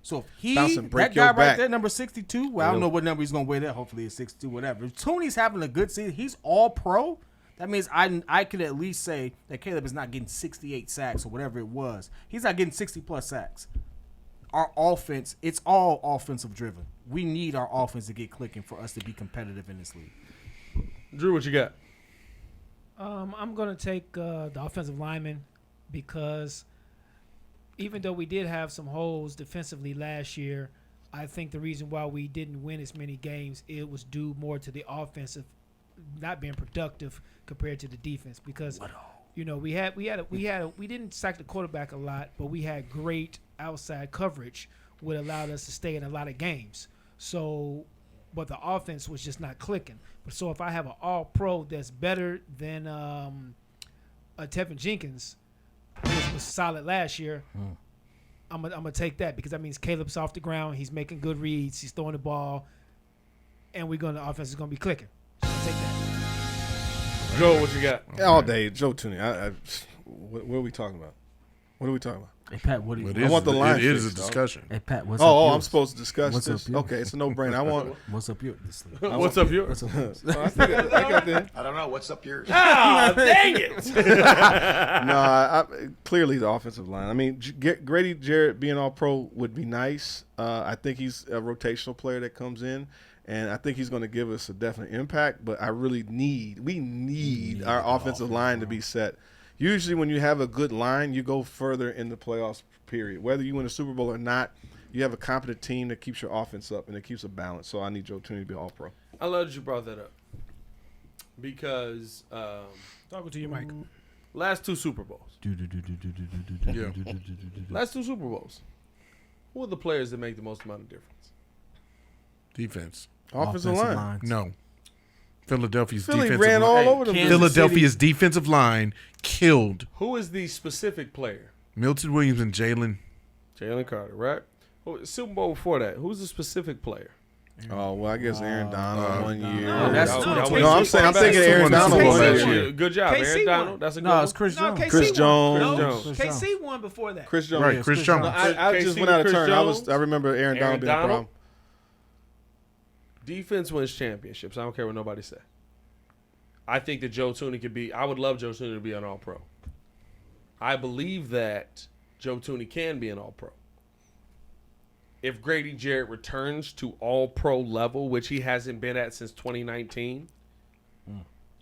So if that guy right there, number 62, well, I don't know what number he's going to wear there. Hopefully it's 62, whatever. If Thuney's having a good season, he's all pro. That means I could at least say that Caleb is not getting 68 sacks or whatever it was. He's not getting 60-plus sacks. Our offense, it's all offensive driven. We need our offense to get clicking for us to be competitive in this league. Drew, what you got? I'm going to take the offensive lineman because even though we did have some holes defensively last year, I think the reason why we didn't win as many games, it was due more to the offensive not being productive compared to the defense because we didn't sack the quarterback a lot, but we had great outside coverage, which allowed us to stay in a lot of games. So, but the offense was just not clicking. But so if I have an all-pro that's better than Tevin Jenkins, which was solid last year, I'm gonna take that because that means Caleb's off the ground. He's making good reads. He's throwing the ball, and the offense is gonna be clicking. So I'll take that. Joe, what you got? All day, Joe Thuney. What are we talking about? What are we talking about? Hey, Pat, what do you I want the line It is a fixed, dog. discussion. Hey, Pat, what's up? I'm supposed to discuss What's up this. yours? Okay, it's a no-brainer. I want. What's up your this league? What's up yours? I got that. I don't know. What's up yours? Ah, dang it. No, clearly the offensive line. I mean, Grady Jarrett being all pro would be nice. I think he's a rotational player that comes in, and I think he's going to give us a definite impact. But we need our offensive line to be set. Usually when you have a good line, you go further in the playoffs, period. Whether you win a Super Bowl or not, you have a competent team that keeps your offense up and it keeps a balance. So I need Joe Thuney to be all pro. I love that you brought that up because Talking to your mic. last two Super Bowls. Yeah. Last two Super Bowls. Who are the players that make the most amount of difference? Defense. Offensive line. lines. No. Philadelphia's Philly defensive ran line. all over them. Kansas Philadelphia's defensive line killed Who is the specific player? Milton Williams and Jaylen. Jalen Carter, right? Super Bowl before that, who's the specific player? Oh, well, I guess Aaron Donald 1 year. No, that's No, two- that two- was- No, I'm thinking Aaron That's Donald the one won last that year. year. Good job, KC Aaron won. Donald. That's a good No, one. it's Chris No, Jones. KC Chris won. Jones. No, Chris Jones. KC won before that. Chris Jones. Right, Chris Jones. No, I KC just went out of Chris turn. Jones. I remember Aaron Donald being a Donald? problem. Defense wins championships. I don't care what nobody say. I think that Joe Thuney could be. I would love Joe Thuney to be an All-Pro. I believe that Joe Thuney can be an All-Pro. If Grady Jarrett returns to All-Pro level, which he hasn't been at since 2019,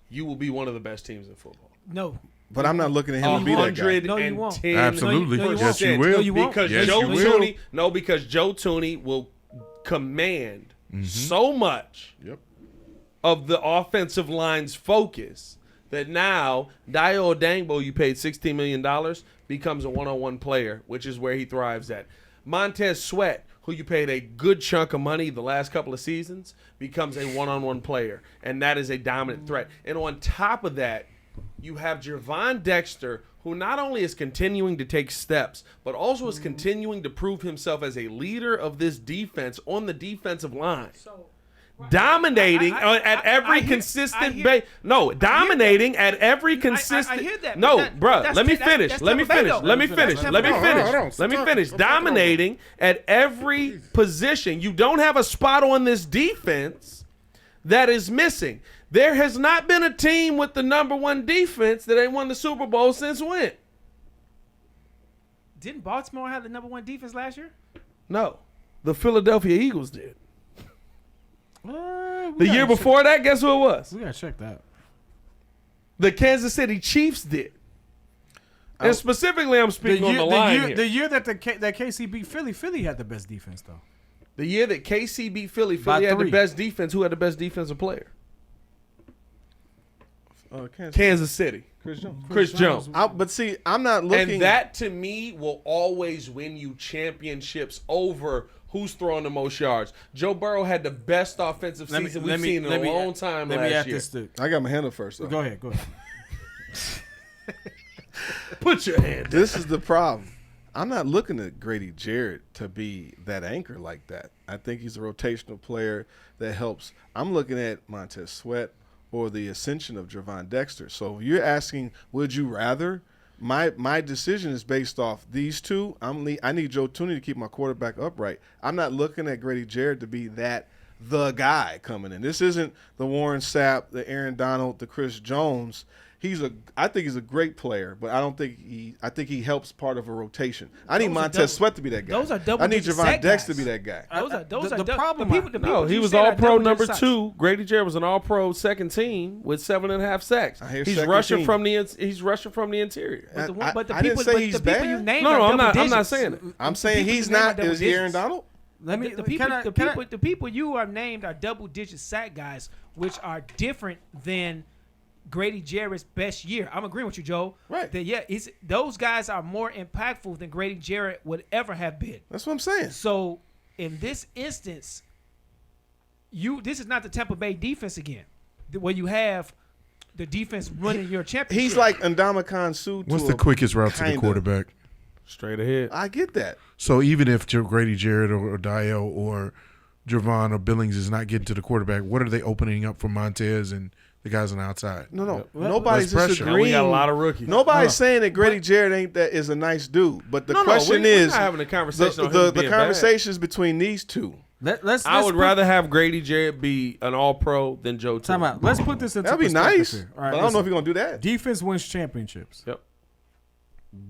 you will be one of the best teams in football. No. But I'm not looking at him to be that guy. No, you won't. 110%. Absolutely. No, you Yes, you won't. will. No, you won't. Because Yes, Joe you will. Thuney, because Joe Thuney will command so much of the offensive line's focus that now Dio Odangbo, you paid $16 million, becomes a one-on-one player, which is where he thrives at. Montez Sweat, who you paid a good chunk of money the last couple of seasons, becomes a one-on-one player, and that is a dominant threat. And on top of that, you have Gervon Dexter, who not only is continuing to take steps, but also is continuing to prove himself as a leader of this defense on the defensive line. Dominating at every consistent base. No, dominating at every consistent. I hear that, No, but that- bruh, that's let me Tampa Bay, finish. Let me though. finish. Let me That's finish. Tampa Let me Bay. finish. Let me finish. Dominating at every position. You don't have a spot on this defense that is missing. There has not been a team with the number one defense that ain't won the Super Bowl since when? Didn't Baltimore have the number one defense last year? No. The Philadelphia Eagles did. The year before that, guess who it was? We gotta check that. The Kansas City Chiefs did. And specifically, I'm speaking on the line here. The year that that KC beat Philly, Philly had the best defense though. The year that KC beat Philly, By Philly had the 3. best defense. Who had the best defensive player? Kansas. Kansas City. Chris Jones. But see, I'm not looking. And that to me will always win you championships over who's throwing the most yards. Joe Burrow had the best offensive season we've seen in a long time last year. I got my hand up first. Though. Go ahead. Put your hand. This is the problem. I'm not looking at Grady Jarrett to be that anchor like that. I think he's a rotational player that helps. I'm looking at Montez Sweat or the ascension of Javon Dexter. So if you're asking, would you rather? My decision is based off these two. I need Joe Thuney to keep my quarterback upright. I'm not looking at Grady Jarrett to be the guy coming in. This isn't the Warren Sapp, the Aaron Donald, the Chris Jones. I think he's a great player, but I think he helps part of a rotation. I need Montez Sweat to be that guy. Those are double. I need Javon Dexter to be that guy. Those are the problem. No, he was all pro number 2. Grady Jarrett was an all pro second team with 7.5 sacks. He's rushing from the interior. But the I didn't say he's bad. you named No, are I'm double not digits. saying it. I'm saying he's not. Is he Aaron Donald? The people you are named are double digit sack guys, which are different than Grady Jarrett's best year. I'm agreeing with you, Joe. Right. That those guys are more impactful than Grady Jarrett would ever have been. That's what I'm saying. So in this instance, this is not the Tampa Bay defense again, where you have the defense running your championship. He's like Ndamukong Suh. What's the quickest route to the quarterback? Straight ahead. I get that. So even if Grady Jarrett or Dio or Javon or Billings is not getting to the quarterback, what are they opening up for Montez and the guys on the outside? No. Nobody's pressure. disagreeing. We got a lot of rookies. Nobody's saying that Grady Jarrett is a nice dude. But the question is, we're not having a conversation on him the being conversations between these two. I would rather have Grady Jarrett be an all-pro than Joe Thuney. Time out. Let's put this into That'd be perspective nice. here. All But right, I don't know if you're gonna do that. Defense wins championships. Yep.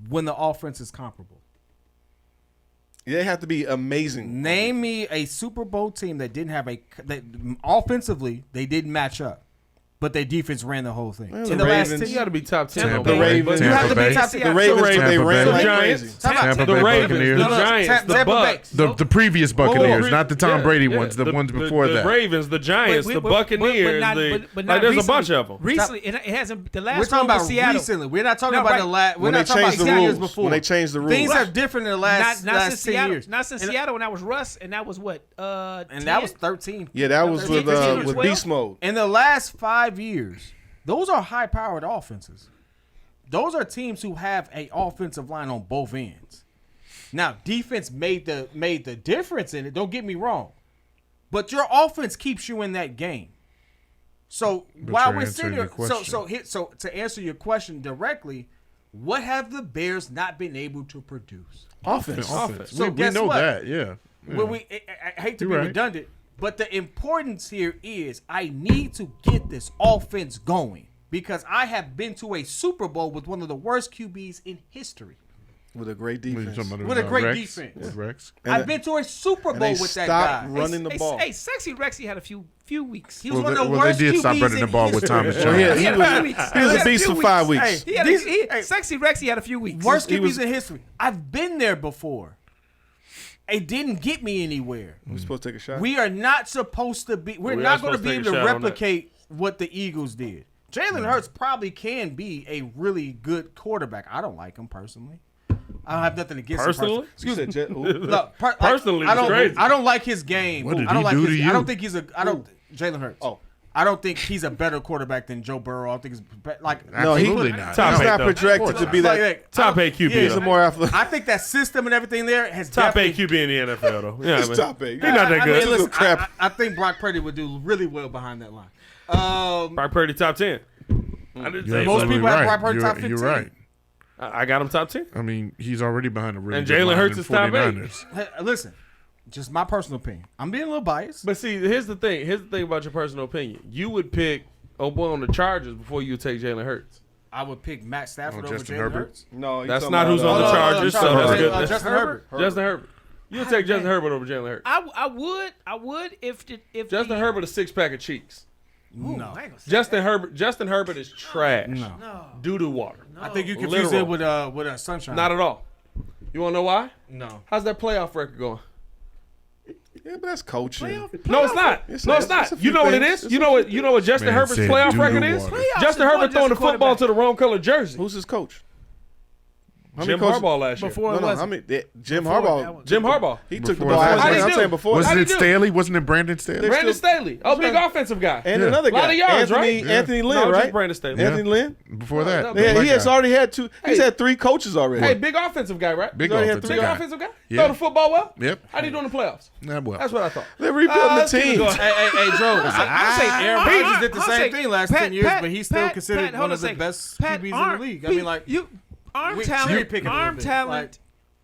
When the offense is comparable. They have to be amazing. Name me a Super Bowl team that didn't have offensively they didn't match up, but their defense ran the whole thing. Well, In the the last Ravens. 10 You got to be top 10. Tampa The Bay. Ravens. You have to Tampa be Bay. top 10. The Ravens, The they ran the like Giants. crazy. Tampa The Bay Ravens, Buccaneers. the Giants, the Tampa Bay. Bucks. The previous Buccaneers, not the Tom Brady ones, the ones before the that. Ravens, the Giants, the Buccaneers. but not There's a recently. bunch of them. Recently, it hasn't. The last We're talking one was about Seattle. recently. We're not talking No, about right. the last. We're When they not talking about changed the 10 years rules. before. When they changed the rules. Things are different in the last Not since 10 Seattle. years. Not since Seattle when that was Russ, and that was what? And that was 13. Yeah, that was 13, with 12. beast mode. In the last 5 years, those are high-powered offenses. Those are teams who have an offensive line on both ends. Now, defense made the difference in it. Don't get me wrong, but your offense keeps you in that game. So while we're sitting here, so to answer your question directly, what have the Bears not been able to produce? Offense. So we guess know what? that, yeah. Well, I hate to be You're right. redundant, but the importance here is I need to get this offense going because I have been to a Super Bowl with one of the worst QBs in history. With a great What are you defense. talking about, With a great Rex? defense. With Rex? I've been to a Super and Bowl they with that stopped guy. running the ball. Hey, Sexy Rexy had a few weeks. He was one of the They worst did QBs stop running the in ball with history. Thomas Well, Jones. he was a beast for 5 weeks. Hey, Sexy Rexy had a few weeks. Worst he QBs was- in history. I've been there before. It didn't get me anywhere. We supposed to take a shot? We are not supposed to be. We're We not are going to supposed be to able take a to shot on that. replicate what the Eagles did. Jalen Hurts probably can be a really good quarterback. I don't like him personally. I don't have nothing against Personally? him. Excuse me. Look, Personally, I don't. it's crazy. I don't like his game. What did I don't he like do his, to I you? don't think he's a. I don't. Jalen Hurts. Oh. I don't think he's a better quarterback than Joe Burrow. I think he's like. No, Absolutely not. Top He's eight, not though. projected to be that. Top 8 QB. He's a more athletic. I think that system and everything there has Top 8 definitely- QB in the NFL, though. Yeah, He's man. top 8. He's not that I good. mean, listen, crap. I think Brock Purdy would do really well behind that line. Brock Purdy top 10. I didn't say Most so. people have Brock Purdy top 15. You're right. I got him top 10. I mean, he's already behind a really And good Jalen line Hurts in is top 8. 49ers. Hey, listen, just my personal opinion. I'm being a little biased. But see, here's the thing. Here's the thing about your personal opinion. You would pick on the Chargers before you would take Jalen Hurts. I would pick Matt Stafford over Justin Jalen Herbert? Hurts. No, he's That's talking not about, who's on the Chargers, so that's good. Justin Herbert. Justin Herbert. You would take Justin Herbert over Jalen Hurts. I would if Justin Herbert a 6-pack of cheeks. Ooh, No. I ain't gonna say Justin Herbert is trash. No. No. Doo-doo water. I think you confuse Literal. it with Sunshine. Not at all. You want to know why? No. How's that playoff record going? Yeah, but that's coaching. No, it's not. It's No, a- it's not. it's a You few know what it things. is? It's You a know what? few- You know what Justin Man Herbert's said playoff doo-doo record is? water. Playoffs Justin is more Herbert than throwing the just a football quarterback. to the wrong color jersey. Who's his coach? How Jim many coaches- Harbaugh last year. Before No, it no. wasn't. I mean, Jim Before that Harbaugh. one. Jim Harbaugh. He took the Before ball that. out. How'd he I'm do? saying before. Wasn't How'd he it do? Staley? Wasn't it Brandon Staley? They're Brandon still- Staley. Oh, big offensive guy. And another guy. Lot of yards, Anthony, right? Anthony Lynn, No, just right? Brandon Staley. Anthony Lynn. Before that, no, the Yeah, black he has guy. already had two. He's Hey. had 3 coaches already. Hey, big offensive guy, right? Big already had offensive three Big guy. offensive guy. Yeah. Throw the football well. Yep. How'd he do in the playoffs? Nah, well. That's what I thought. They're rebuilding the let's keep it team. going. Hey, Joe. I say Aaron Hey, Rodgers did the I'll same say thing last Pat- 10 years, Pat- but he's still Pat- considered Pat, hold one on of the a second. best Pat, QBs in the league. I mean, like, arm we talent, cherry picking a little arm bit. talent,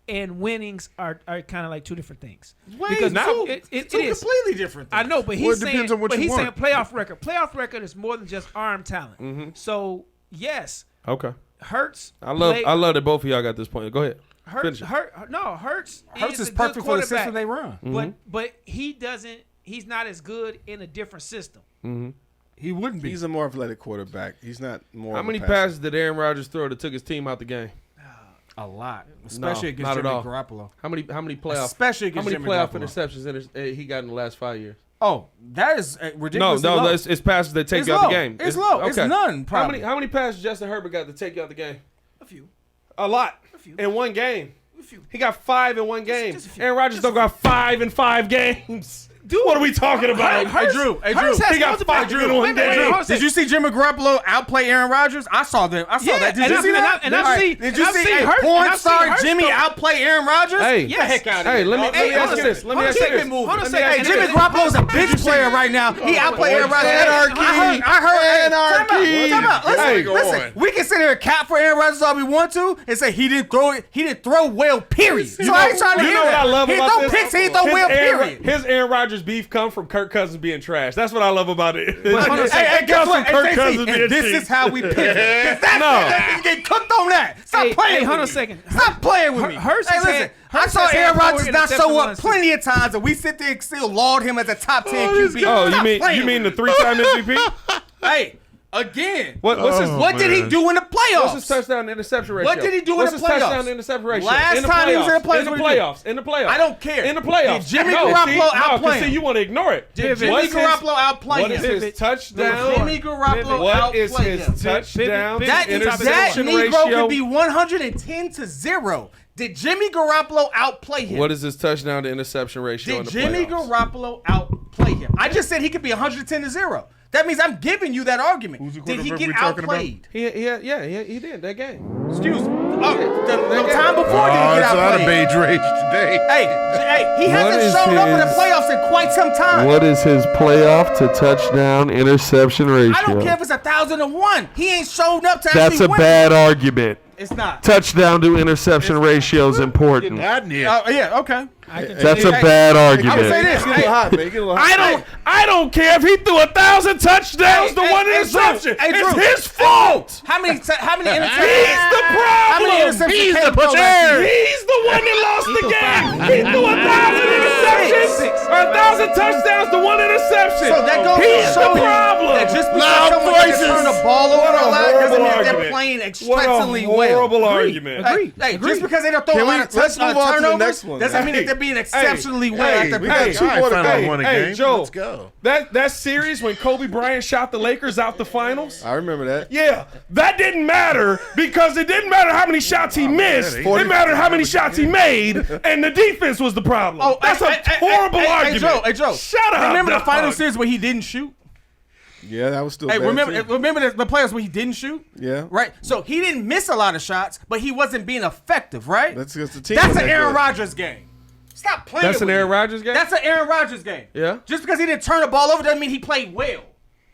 and winnings are kind of like two different things. because now- two, it two is. completely different things. I know, but Well, he's it depends saying, on what but you he's saying want. playoff record. Playoff record is more than just arm talent. Mm-hmm. So yes, Okay. Hurts. I love that both of y'all got this point. Go ahead. Hurts. Finish it. Hurts Hurts is a perfect good for the system quarterback, they run. Mm-hmm. but he doesn't. He's not as good in a different system. He wouldn't be. He's a more athletic quarterback. He's not more. How of a many passer. passes did Aaron Rodgers throw that took his team out the game? A lot, especially against not at Jimmy all. Garoppolo. How many playoff? Especially How against many Jimmy playoff Garoppolo. interceptions he got in the last 5 years? Oh, that is No, ridiculously no, low. it's passes that take It's you out low. the game. It's low. It's none, probably. How many passes Justin Herbert got to take you out the game? A few. A lot. few. In one game. A few. He got 5 in one game. just a few. Aaron Rodgers don't got 5 in 5 games. Dude, What are we talking about? Hey, Drew. Hey, Drew. Hurts has He got multiple- 5 in Wait a one minute, hold on game. a second. Did you see Jimmy Garoppolo outplay Aaron Rodgers? I saw that. I saw Yeah, that. Did and you I've- see and that? I've- and I've All right. seen- Did and you I've see seen a Hurts- porn and I've seen star Hurts Jimmy go- outplay Aaron Rodgers? Hey, Get the heck out of hey, here. let me dog. ask you this. Let me ask you this. Hold on a Let me second. ask Hey, you Jimmy this. Garoppolo's a bench player right now. He outplayed Aaron Rodgers. Anarchy. I heard. Anarchy. Time out. Listen, Hey, listen. We can sit here and cap for Aaron Rodgers all we want to and say he didn't throw well, period. So I ain't trying to You hear know what that. I love He about throw this? picks, he throw well, period. His Aaron Rodgers beef come from Kirk Cousins being trash. That's what I love about it. hold on a second. It comes from Kirk Hey, Cousins being and this cheap. is how we pick. No. You get cooked on that. Stop Hey, playing hey, with hold on me. a second. Stop playing with me. Hurts hey, has listen. had- I Hurts saw has had Aaron 4 Rodgers not interceptions show up last plenty of times, and we sit there and still laud him as a top 10 QB. Oh, Stop playing you mean the with me. 3-time MVP? Hey, again. What's Did he man. do in the playoffs? What's his touchdown to interception ratio? What did he do in What's the his playoffs? touchdown to interception ratio? Last in the time he was in the playoffs. playoffs, In the what did he do? playoffs. In the playoffs. I don't care. In the playoffs. Did Jimmy No, Garoppolo see? No, 'cause outplay see, him? you want to ignore it. Did Jimmy What's his- Garoppolo outplay What is him? his touchdown? Jimmy Garoppolo What is outplayed his him. touchdown to That interception Negro ratio? could be 110-0. Did Jimmy Garoppolo outplay him? What is his touchdown to interception ratio in Did the Jimmy playoffs? Garoppolo outplay him? I just said he could be 110-0. That means I'm giving you that argument. Who's the Did he quarterback get we talking about? outplayed? He did that game. Excuse me. The time before Oh, did he get it's a lot of outplayed? beige rage today. Hey, he What hasn't is shown up in the his- playoffs in quite some time. What is his playoff to touchdown interception ratio? I don't care if it's 1,001. He ain't shown up to That's actually a win. bad argument. It's not. Touchdown to interception ratio is important. Not near. Yeah, okay. That's a bad I would say argument. this. Get a little hot, man. Get a little hot. I don't care if he threw 1,000 touchdowns to one Drew. interception. Hey, Drew. It's his fault. How many interceptions? He's the How many problem. interceptions He's Caleb the throw last butcher. year? He's the one that lost the game. He threw 1,000 interceptions or 1,000 touchdowns to one interception. So that goes He's to show the you problem. that just because Loud someone can voices. turn the ball over What a a lot doesn't horrible mean they're argument. playing What a exceptionally well. horrible argument. Hey, just because they don't throw a lot of let's move on to the turnovers next one. doesn't mean that they're being exceptionally well at their We position. got two quarterbacks. finally won a Hey, game. Joe. Let's go. That series when Kobe Bryant shot the Lakers out the finals. I remember that. Yeah, that didn't matter because it didn't matter how many shots he missed. man, It mattered how many shots he made, and the defense was the problem. That's a horrible argument. Hey, Joe. Shut up. Remember the dog. final series where he didn't shoot? Yeah, that was still Hey, bad remember too. the players where he didn't shoot? Yeah. Right? So he didn't miss a lot of shots, but he wasn't being effective, right? That's because the team. That's was an that Aaron good. Rodgers game. Stop playing That's an with Aaron me. Rodgers game. That's an Aaron Rodgers game. Yeah. Just because he didn't turn the ball over doesn't mean he played well.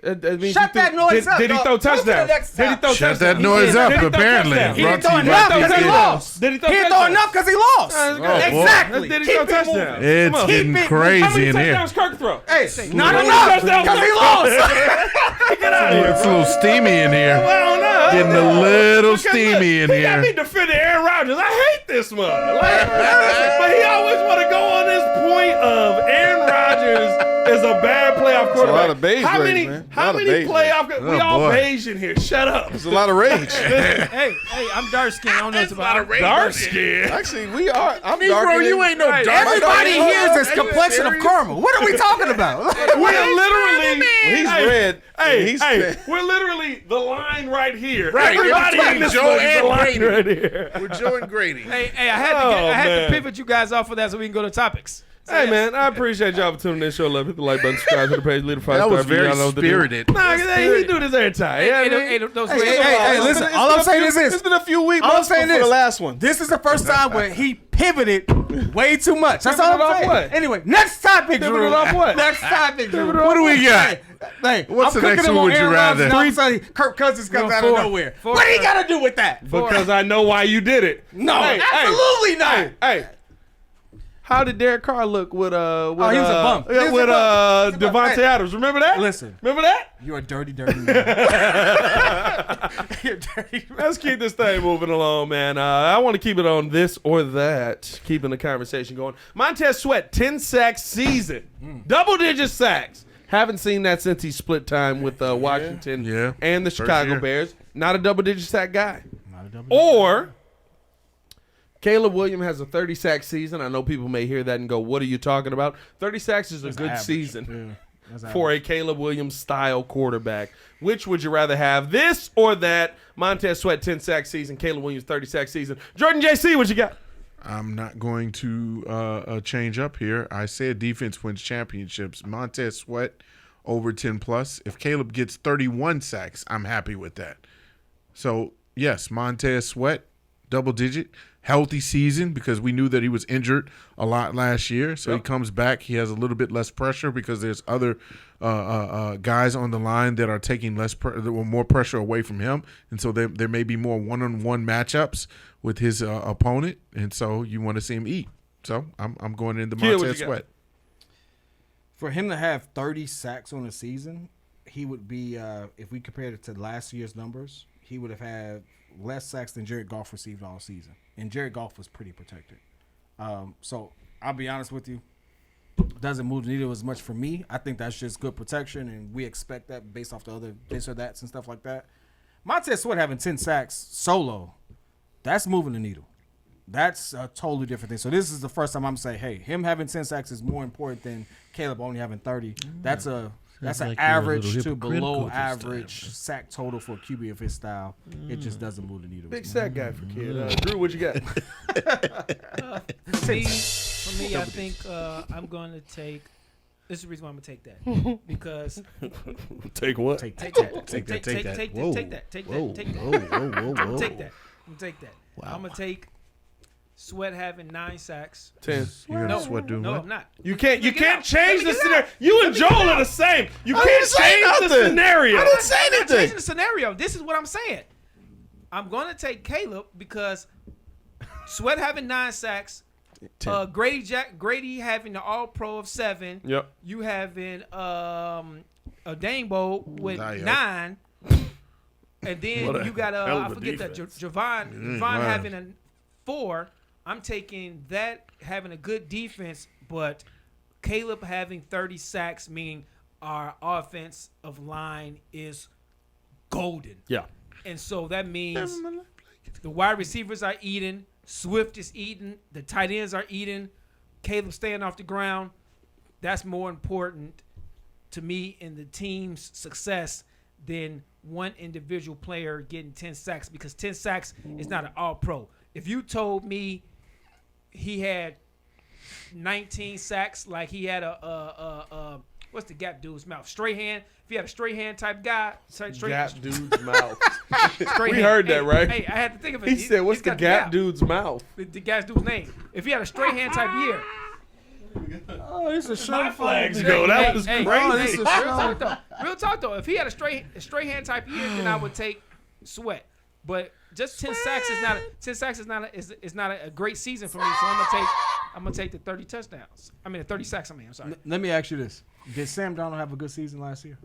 It means Shut he that noise up, Did he dog. throw Go to the touchdowns? next Did he time. throw Shut touchdowns? that noise He up, did. Did he throw apparently. touchdowns? He Brought didn't to throw you by enough because he DK. lost. Did he throw He didn't throw touchdowns? enough because he lost. That's good. Oh, boy. Exactly. Did he Keep throw it touchdowns? moving. It's Keep getting it- How crazy many in here. touchdowns Kirk throw? Hey, not How many enough touchdowns because he Kirk lost. throw? Get out of here. It's a little steamy in here. I don't know. getting a little Because steamy in he got me here. defending Aaron Rodgers. I hate this one. But he always want to go on this point of Aaron Rodgers is a bad playoff quarterback. a lot of beige how rage, many, man. how many playoff? We Oh, all boy. beige in here. Shut up. There's a lot of rage. hey, I'm dark skinned. I don't know what's about. Dark skin. Actually, we are. I'm Negro, darker you than- ain't no Right. dark. Everybody Hold here on. is this complexion of karma. What are we talking about? We're literally. He's hey, red. Hey, and he's hey, we're literally the line right here. Right. Everybody Between in this Joe book is the and line Grady. right here. We're Joe and Grady. Hey, I had man. to pivot you guys off of that so we can go to topics. So Hey yes. man, I appreciate y'all for tuning in. Show love, hit the like button, subscribe to the page, leave a 5-star That was review. very Y'all know what to do. spirited. Nah, he do this every time. Yeah, man. Hey, listen. All I'm saying is It's this. been a few weeks All I'm months saying before is the last one. This is the first time where he pivoted way too much. That's all Pivoted I'm off saying. what? Anyway, next topic, Drew. Pivoted off what? Next topic, Drew. What do we got? Hey, What's I'm the next cooking him one on would you Aaron Rodgers, rather? and all of a sudden Kirk Cousins comes out of nowhere. What do you got to do with that? Because I know why you did it. No, Hey, absolutely not. Hey, how did Derek Carr look with he was a bum. He was with a bum. Devontae Hey, Adams? Remember that? listen. Remember that? You're a dirty, dirty man. You're dirty. Let's keep this thing moving along, man. I want to keep it on this or that, keeping the conversation going. Montez Sweat, 10 sacks season, double-digit sacks. Haven't seen that since he split time with Washington Yeah. and the First Chicago year. Bears. Not a double-digit sack guy. Or Caleb Williams has a 30-sack season. I know people may hear that and go, what are you talking about? 30 sacks is a good average. season Yeah. for a Caleb Williams style quarterback. Which would you rather have, this or that? Montez Sweat 10-sack season, Caleb Williams 30-sack season. Jordan JC, what you got? I'm not going to change up here. I said defense wins championships. Montez Sweat over 10 plus. If Caleb gets 31 sacks, I'm happy with that. So yes, Montez Sweat, double digit, healthy season because we knew that he was injured a lot last year. So he comes back. He has a little bit less pressure because there's other guys on the line that are taking more pressure away from him, and so there may be more one-on-one matchups with his opponent, and so you want to see him eat. So I'm going into Kia, what Montez you got? Sweat. For him to have 30 sacks on a season, he would be, if we compared it to last year's numbers, he would have had less sacks than Jared Goff received all season. And Jared Goff was pretty protected. So I'll be honest with you. Doesn't move the needle as much for me. I think that's just good protection, and we expect that based off the other this or that's and stuff like that. Montez Sweat having 10 sacks solo, that's moving the needle. That's a totally different thing. So this is the first time I'm saying, hey, him having 10 sacks is more important than Caleb only having 30. That's an like you're a average little to hypocritical below with this average sack total for a QB of his style. It just doesn't move the needle. Big sack guy for kid. Drew, what you got? For me, I think I'm going to take. This is the reason why I'm going to take that because Take what? Take that. take that. Take that. Take Whoa. that. Take that. Whoa, Take that. whoa, whoa, whoa, whoa. Take that. I'm take that. Wow. I'm gonna take Sweat having 9 sacks. 10. You're No, gonna Sweat doing no, what? I'm not. You can't Let me change get the out. scenario. You and Joel are the same. You can't didn't say change the nothing. scenario. I didn't say I'm not anything. changing the scenario. This is what I'm saying. I'm gonna take Caleb because Sweat having 9 sacks. Grady having the All Pro of 7. Yep. You having a Dangbo with Dio. 9. And then What a you got hell of I a forget that defense. Javon wow. having a 4. I'm taking that having a good defense, but Caleb having 30 sacks, meaning our offensive line is golden. Yeah. And so that means the wide receivers are eating, Swift is eating, the tight ends are eating, Caleb staying off the ground. That's more important to me in the team's success than one individual player getting 10 sacks because 10 sacks is not an all-pro. If you told me he had 19 sacks like he had a what's the gap dude's mouth? Straight hand. If you had a straight hand type guy, straight Gap dude's mouth. straight We hand. heard that, right? Hey, I had to think of it. He said, "What's he's the got gap dude's mouth?" The guy's dude's name. If he had a straight hand type year. Oh, it's a show. My flags go. That was Hey, crazy. Real talk though. If he had a straight hand type year, then I would take Sweat. But just 10 sacks is not a great season for me. So I'm gonna take the 30 touchdowns. I mean the 30 sacks. I'm sorry. Let me ask you this: did Sam Darnold have a good season last year?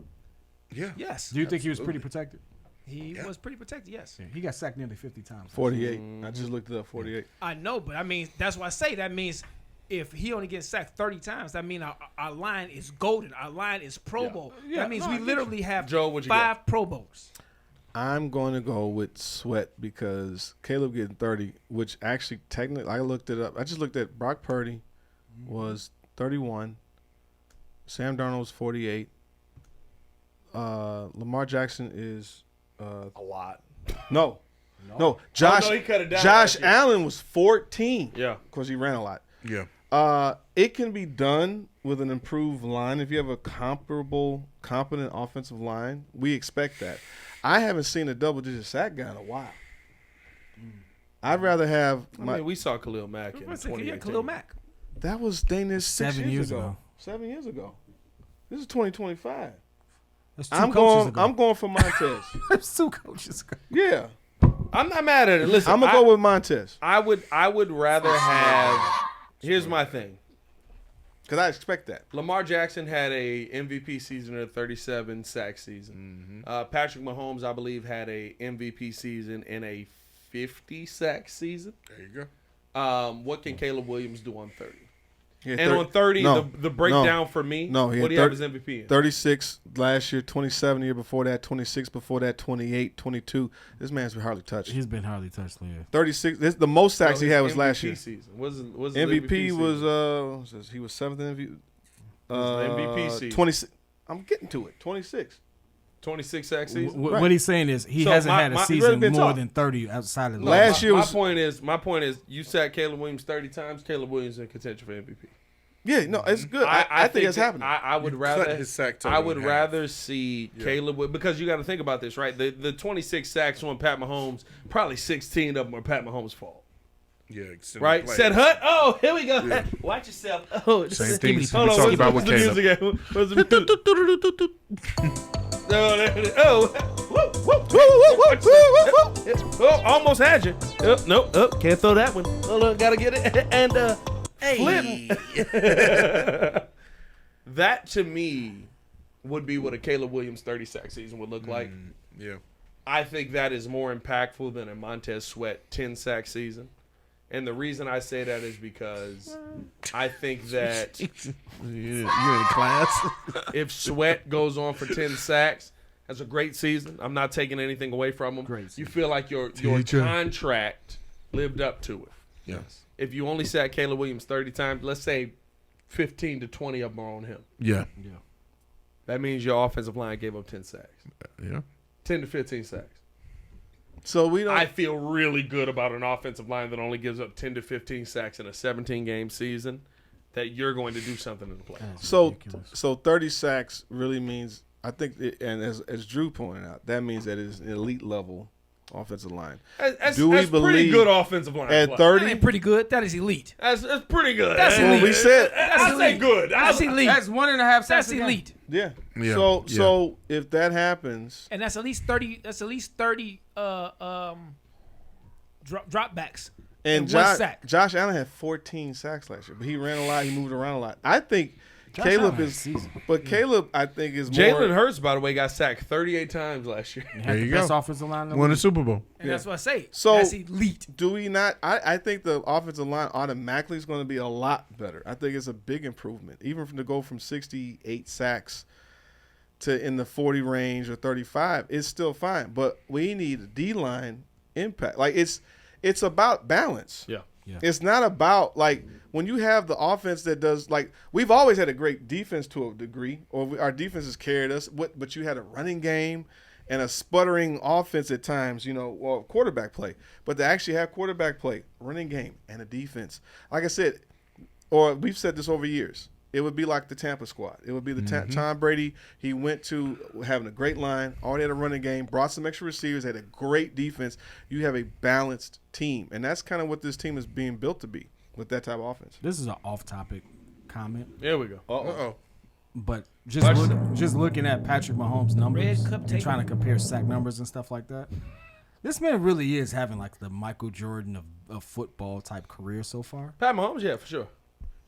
Yeah. Yes. Do you think he was pretty protected? He was pretty protected, yes. Yeah, he got sacked nearly 50 times. 48. I just looked it up. 48. I know, but I mean, that's why I say that means if he only gets sacked 30 times, that means our line is golden. Our line is Pro Bowl. That means we literally have Joe, what'd you 5 Pro Bowls. I'm going to go with Sweat because Caleb getting 30, which actually technically I looked it up. I just looked at Brock Purdy was 31. Sam Darnold was 48. Lamar Jackson is A lot. no. Josh, he cut it down Josh last year. Allen was 14. Yeah. Because he ran a lot. Yeah. It can be done with an improved line. If you have a comparable, competent offensive line, we expect that. I haven't seen a double-digit sack guy in a while. I'd rather have I mean, we saw Khalil Mack in Yeah, 2018. Khalil Mack. that was Danish 7 years ago. 7 years ago. This is 2025. That's 2 I'm coaches ago. going for Montez. That's 2 coaches ago. Yeah. I'm not mad at it. Listen, I'm gonna go with Montez I would rather have. Here's my thing. because I expect that. Lamar Jackson had a MVP season, a 37 sack season. Patrick Mahomes, I believe, had a MVP season and a 50 sack season. There you go. What can Caleb Williams do on 30? He had And on 30, the breakdown for me, No, he what had do you have as MVP in? 36 last year, 27 the year before that, 26 before that, 28, 22. This man's been hardly touched. He's been hardly touched, yeah. 36. This the most sacks he his had was MVP last year. Season. Was his MVP season? was he was 7th in MVP. MVP season. 26. I'm getting to it. 26. 26 sack season. Right. What he's saying is he So hasn't my- had a my- he's really season been more tough. than 30 outside of the Last year was My point is, you sacked Caleb Williams 30 times. Caleb Williams in contention for MVP. yeah, no, it's good. I think it's that- happening. I would You rather cut his sack total I would in half. rather see Caleb because you got to think about this, right? The 26 sacks on Pat Mahomes, probably 16 of them are Pat Mahomes' fault. Yeah. extended Right? play. Said Hut. Oh, here we go. Watch yourself. Oh, Same thing we Hold on, talked about what's with the Caleb. music at? What's the music? Oh, there it is. Oh, oh, almost had you. Oh, nope. Oh, can't throw that one. Hold on, gotta get it. And flip. That to me would be what a Caleb Williams 30 sack season would look like. Yeah. I think that is more impactful than a Montez Sweat 10 sack season. And the reason I say that is because I think that You're in class. if Sweat goes on for 10 sacks, that's a great season. I'm not taking anything away from him. Great season. You feel like your Teacher. contract lived up to it. Yes. If you only sack Caleb Williams 30 times, let's say 15 to 20 of them are on him. Yeah. That means your offensive line gave up 10 sacks. Yeah. 10 to 15 sacks. so we don't. I feel really good about an offensive line that only gives up 10 to 15 sacks in a 17-game season, that you're going to do something in the playoffs. so 30 sacks really means. I think, and as Drew pointed out, that means that it's an elite level offensive line. Do we That's pretty believe good offensive line At play. 30, That ain't pretty good. That is elite. That's pretty good. That's well, elite. we said, I say good. That's elite. That's 1.5 sacks That's a game. elite. yeah. Yeah. So if that happens, And that's at least 30. That's at least 30 dropbacks. and one sack. Josh Allen had 14 sacks last year, but he ran a lot, he moved around a lot. I think Caleb Allen had a is, season. but Caleb, I think is more. Jalen Hurts, by the way, got sacked 38 times last year. He had There the you best go. offensive line in the Won a league. Super Bowl. And that's what I say. So- that's elite. Do we not? I think the offensive line automatically is going to be a lot better. I think it's a big improvement, even to go from 68 sacks to in the 40 range or 35. It's still fine, but we need a D-line impact. Like it's about balance. Yeah. It's not about like when you have the offense that does like we've always had a great defense to a degree, or our defense has carried us. But you had a running game and a sputtering offense at times, or quarterback play. But to actually have quarterback play, running game, and a defense, like I said, or we've said this over years, it would be like the Tampa squad. It would be the Tom Brady. He went to having a great line, already had a running game, brought some extra receivers, had a great defense. You have a balanced team, and that's kind of what this team is being built to be with that type of offense. This is an off-topic comment, There we go. Uh-oh. but just looking at Patrick Mahomes' numbers Red cup and tape. trying to compare sack numbers and stuff like that, this man really is having like the Michael Jordan of football type career so far. Pat Mahomes, yeah, for sure.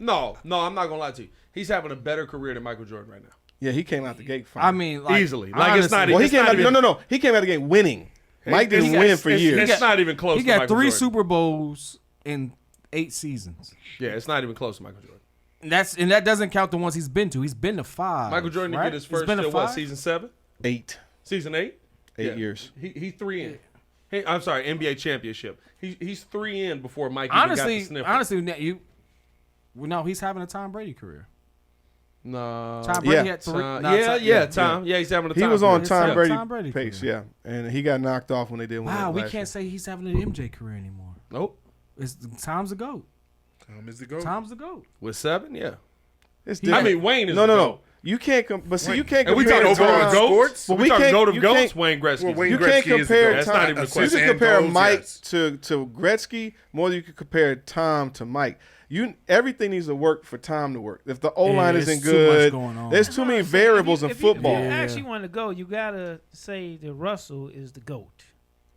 No, I'm not going to lie to you. He's having a better career than Michael Jordan right now. Yeah, he came out the gate fine. I mean, like, Easily. Like, it's not well, he it's came not out. even- No. He came out the gate winning. Mike didn't win for years. It's not even close. he to got Michael 3 Jordan. Super Bowls in 8 seasons. Yeah, it's not even close to Michael Jordan. And that doesn't count the ones he's been to. He's been to 5. Michael Jordan right? did get his He's first been to to what? 5? Season 7, 8 season 8. 8 years. He 3 in. I'm sorry, NBA championship. He's 3 in before Mike even got the sniff. Honestly, no, he's having a Tom Brady career. No. Tom Brady Yeah. had 3. Tom. Yeah, he's having a Tom. He was on Brady. Tom Yeah, Brady, Tom Brady pace, career. yeah, and he got knocked off when they did. Wow, we can't say he's having an MJ career anymore. Nope. Tom's the GOAT. Tom is the GOAT. Tom's the GOAT. With 7, yeah. It's I different. mean, Wayne is no. the GOAT. You can't. But see, you can't And we compare talking overall overall Tom. goat? goats. But we we talking can't- goat of you goats. can't- Wayne Gretzky. Well, Wayne You can't Gretzky is the compare GOAT. That's not even a Assists question. You can and compare goals, Mike yes. to Gretzky more than you can compare Tom to Mike. Everything needs to work for Tom to work. If the O line Yeah, isn't there's too much good, going on. there's too many variables in If football. you actually want to go, you gotta say that Russell is the GOAT.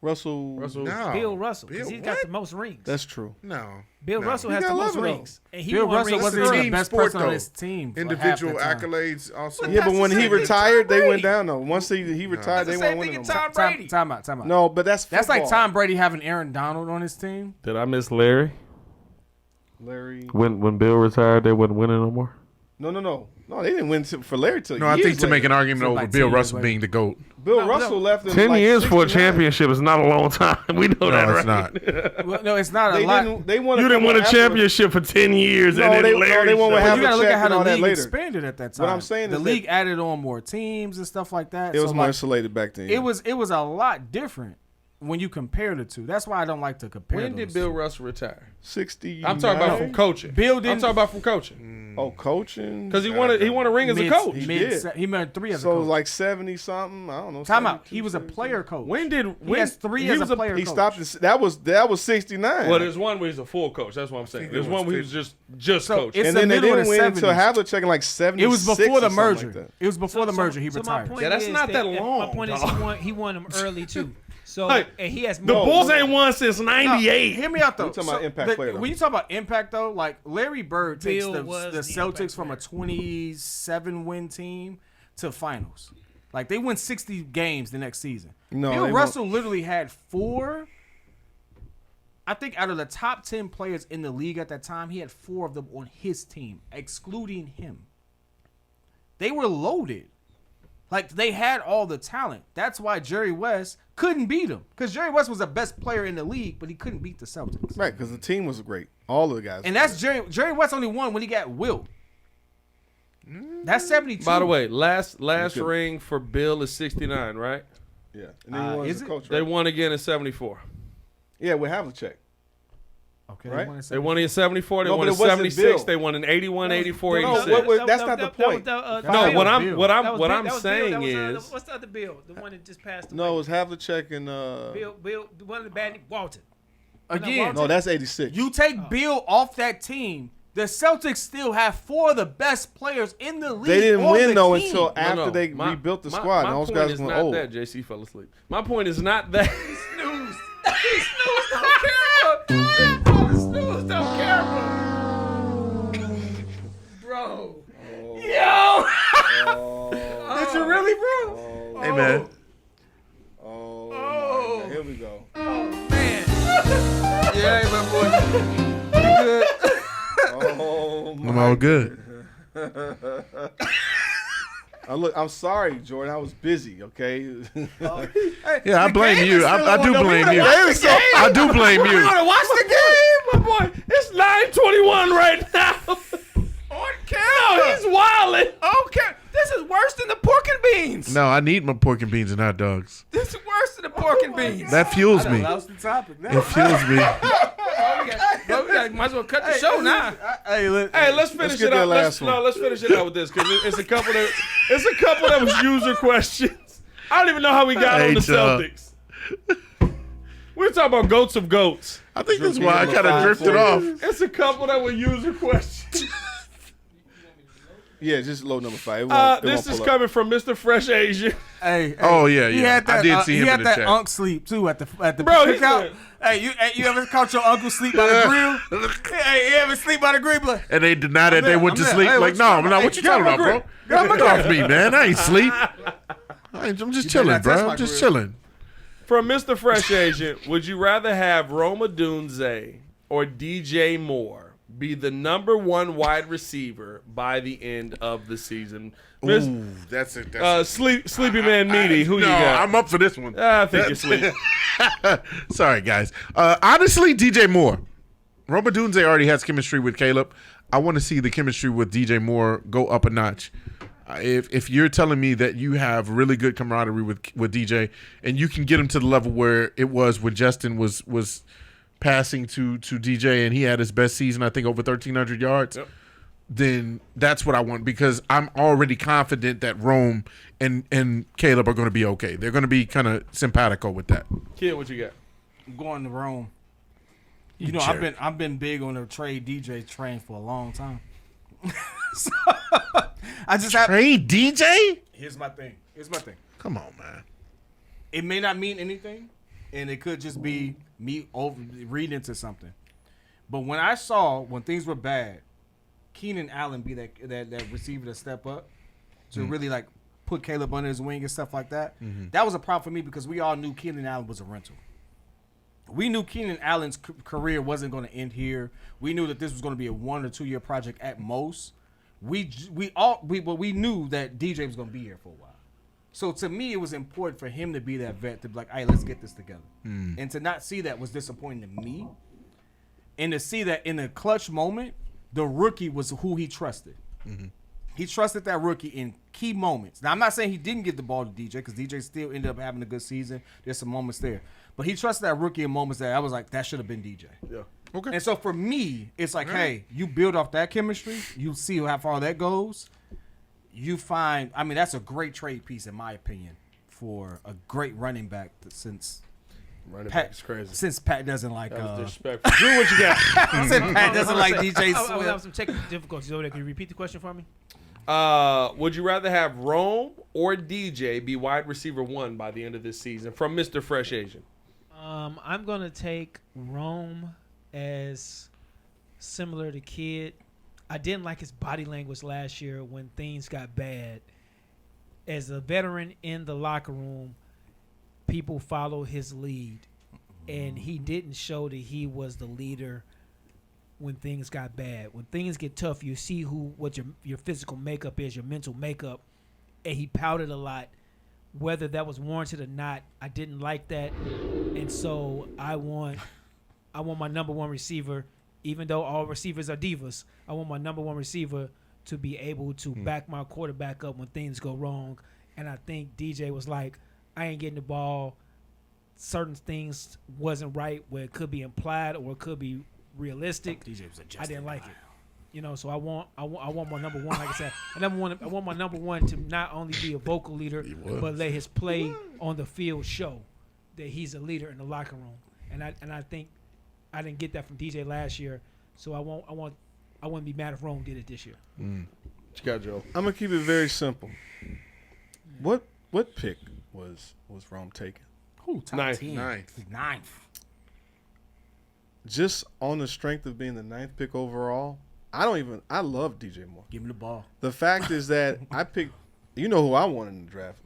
Russell, No. Bill Russell, because Bill- he's got what? the most rings. that's true. No. Bill No. Russell He has got the most 11 of rings, and he Bill won Russell rings wasn't early. even the Team best sport, person on though. his team. for Individual half the time. accolades also. Yeah, but when that's he the same retired, thing they Tom went Brady. down though. Once he retired, they That's the weren't same winning thing no in more. Tom Brady. Time out. No, but that's That's like football. Tom Brady having Aaron Donald on his team. Did I miss Larry? Larry. When Bill retired, they wasn't winning no more. No. They didn't win for Larry till No, I years think to make an later. argument So over like Bill 10 years Russell later. being the GOAT. Bill Russell left in 10 like years for a 69. championship is not a long time. We know that, No, right? it's not. Well, no, it's not a They lot. didn't. They won. You didn't win a after- championship for 10 years, No, and then they Larry. won with showed half up. You gotta a look check at how and the all that league later. expanded at that time. What I'm saying the is league that- added on more teams and stuff like that. It was so more like, insulated back then. it was a lot different when you compare the two. That's why I don't like to compare. When did those. Bill Russell retire? 60. I'm talking about from coaching. Bill I'm didn't- talking about from coaching Oh, coaching. because he won a ring as a coach. He did. He made 3 as a So it coach. was like 70 something. I don't know. Time out. 72, He was a 73. player coach. When he has 3 as a player He coach. stopped. That was 69. Well, there's one where he's a full coach. That's what I'm saying. There's one where he was just So coaching. it's and the then they middle of didn't the win until 70s. Havlicek in like 76. It was before the or something merger. like that. It was before the merger. He So retired. my point Yeah, that's is not that long, My point is dog. he won them early too. So Like, and he has The more. Bulls ain't won since No, '98. hear me out though. We're talking about impact player, though. When you talk about impact though, like Larry Bird takes Bill the was the Celtics impact from a player. 27-win team to finals. Like they win 60 games the next season. No, Bill they Russell literally had 4. I think out of the top 10 players in the league at that time, he had 4 of them on his team, excluding him. They were loaded. Like, they had all the talent. That's why Jerry West couldn't beat him. Because Jerry West was the best player in the league, but he couldn't beat the Celtics. Right, because the team was great. All of the guys. And that's Jerry West only won when he got Wilt. That's 72. By the way, last good. ring for Bill is 69, right? Yeah. And then he won is as a it? coach. They Right? won again in 74. Yeah, we have a check. Okay, Right? They won in 74. They No, won but in it wasn't 76. Bill. They won in 81, 84, No, 86. that's not the point. No, That what was I'm Bill. what That I'm was what Bill- I'm that was saying Bill. is What's the other Bill? The one that just passed away. No, it was Havlicek and Bill, the one of the bad Walton. Again, no, that's 86. you take Bill off that team, the Celtics still have 4 of the best players in the league. They didn't on win the though team. until after No, they my- rebuilt the my- squad. My And those point guys is were not old. that. JC fell asleep. My point is not that. Snooze. Snooze don't care, bro. Yo. Did you really, bro? Hey, man. Oh, my God. Here we go. Man. Yeah, my boy. You good? Oh, I'm all good. I'm sorry, Jordan. I was busy. Okay. Yeah, I blame you. I do blame you. so, I do blame you. Watch the game, my boy. It's 9:21 right now. On camera. No, he's wilding. Okay. This is worse than the pork and beans. No, I need my pork and beans and hot dogs. This is worse than the pork and beans. That fuels me. Lost the topic. It fuels me. Might as well cut the show now. Hey, Hey, let's finish get it that out. last one. Let's finish it out with this because it's a couple that was user questions. I don't even know how we got on the y'all. Celtics. We're talking about goats of goats. I think that's why I kind of drifted off. It's a couple that were user questions. Yeah, just low number 5. It won't This is pull up. coming from Mr. Fresh Asian. Hey, Oh, yeah, he yeah. had that, I did see him he had in the that chat. unk sleep too at the Bro, he's cookout. good. Hey, you ever caught your uncle sleep by the grill? Hey, you ever sleep by the grill? Like, And they deny that they went to there. sleep. Hey, Like, what no, you I'm not. talking What you about? talking Hey, about, bro? Get off me, man. I ain't sleep. I'm just chilling, not touch bro. my I'm just grill. chilling. From Mr. Fresh Agent, would you rather have Rome Odunze or DJ Moore be the number 1 wide receiver by the end of the season? Ooh, that's it. Sleepy Man Meaty, who you no, got? I'm up for this one. I think you're sleepy. Sorry, guys. Honestly, DJ Moore. Rome Odunze already has chemistry with Caleb. I want to see the chemistry with DJ Moore go up a notch. If you're telling me that you have really good camaraderie with DJ and you can get him to the level where it was when Justin was passing to DJ and he had his best season, I think over 1,300 yards, then that's what I want, because I'm already confident that Rome and Caleb are going to be okay. They're going to be kind of simpatico with that. Kid, what you got? I'm going to Rome. You know, jerk. I've been big on the trade DJ train for a long time. So, I just have. Hey, DJ? Here's my thing. Come on, man. It may not mean anything, and it could just be me reading into something. But when things were bad, Keenan Allen be that receiver to step up to really like put Caleb under his wing and stuff like that. That was a problem for me because we all knew Keenan Allen was a rental. We knew Keenan Allen's career wasn't going to end here. We knew that this was going to be a 1 or 2 year project at most. We knew that DJ was going to be here for a while. So to me, it was important for him to be that vet to be like, hey, let's get this together. And to not see that was disappointing to me. And to see that in a clutch moment, the rookie was who he trusted. He trusted that rookie in key moments. Now, I'm not saying he didn't give the ball to DJ because DJ still ended up having a good season. There's some moments there. But he trusted that rookie in moments that I was like, that should have been DJ. Yeah. Okay. And so for me, it's like, hey, you build off that chemistry. You see how far that goes. You find, I mean, that's a great trade piece, in my opinion, for a great running back since Running Pat, back is crazy. since Pat doesn't like That was disrespectful. Drew, what you got? since Pat doesn't like DJ I have Swift. some technical difficulties over there. Can you repeat the question for me? Would you rather have Rome or DJ be wide receiver 1 by the end of this season? From Mr. Fresh Asian. I'm going to take Rome as similar to Kid. I didn't like his body language last year when things got bad. As a veteran in the locker room, people follow his lead. And he didn't show that he was the leader when things got bad. When things get tough, you see what your physical makeup is, your mental makeup. And he pouted a lot. Whether that was warranted or not, I didn't like that. And so I want my number 1 receiver, even though all receivers are divas, I want my number 1 receiver to be able to back my quarterback up when things go wrong. And I think DJ was like, I ain't getting the ball. Certain things wasn't right where it could be implied or it could be realistic. DJ was adjusting. I didn't like it. You know, so I want my number 1, like I said. I want my number 1 to not only be a vocal leader, but let his play on the field show that he's a leader in the locker room. And I think I didn't get that from DJ last year, so I wouldn't be mad if Rome did it this year. What you got, Joe? I'm gonna keep it very simple. What pick was Rome taking? Who, top Ninth. 10? Ninth. Just on the strength of being the 9th pick overall, I love DJ Moore. Give him the ball. The fact is that I picked, you know who I wanted in the draft.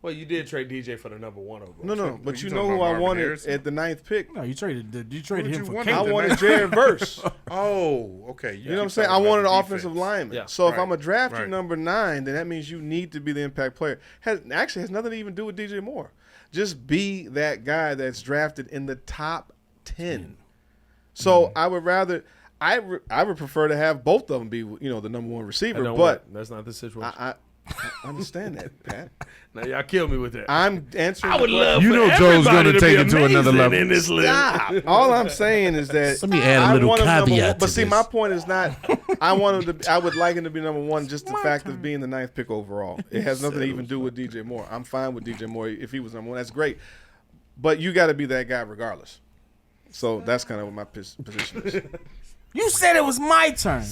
Well, you did trade DJ for the number 1 overall. No, but you you talking know who about I Marvin wanted Harrison? at the 9th pick. No, you traded him you for want? I Caleb. wanted Jared Verse. Oh, okay. You know what I'm saying? I wanted an offensive lineman. Yeah. So if Right, I'm a draft you right. number 9, then that means you need to be the impact player. Has nothing to even do with DJ Moore. Just be that guy that's drafted in the top 10. So I would rather I would prefer to have both of them be the number 1 receiver. But that's not the situation. I understand that, Pat. Now y'all kill me with that. I'm answering. I would the question. love You for know Joe's everybody gonna to take be it to another amazing level. in this list. Stop. All I'm saying is that Let me add a I little want him number caveat one. But to see, this. my point is not. I want him to. I would like him to be number 1, just the fact of being the 9th pick overall. It has nothing to even do with DJ Moore. I'm fine with DJ Moore if he was number 1. That's great. But you got to be that guy regardless. So that's kind of what my position is. You said it was my turn.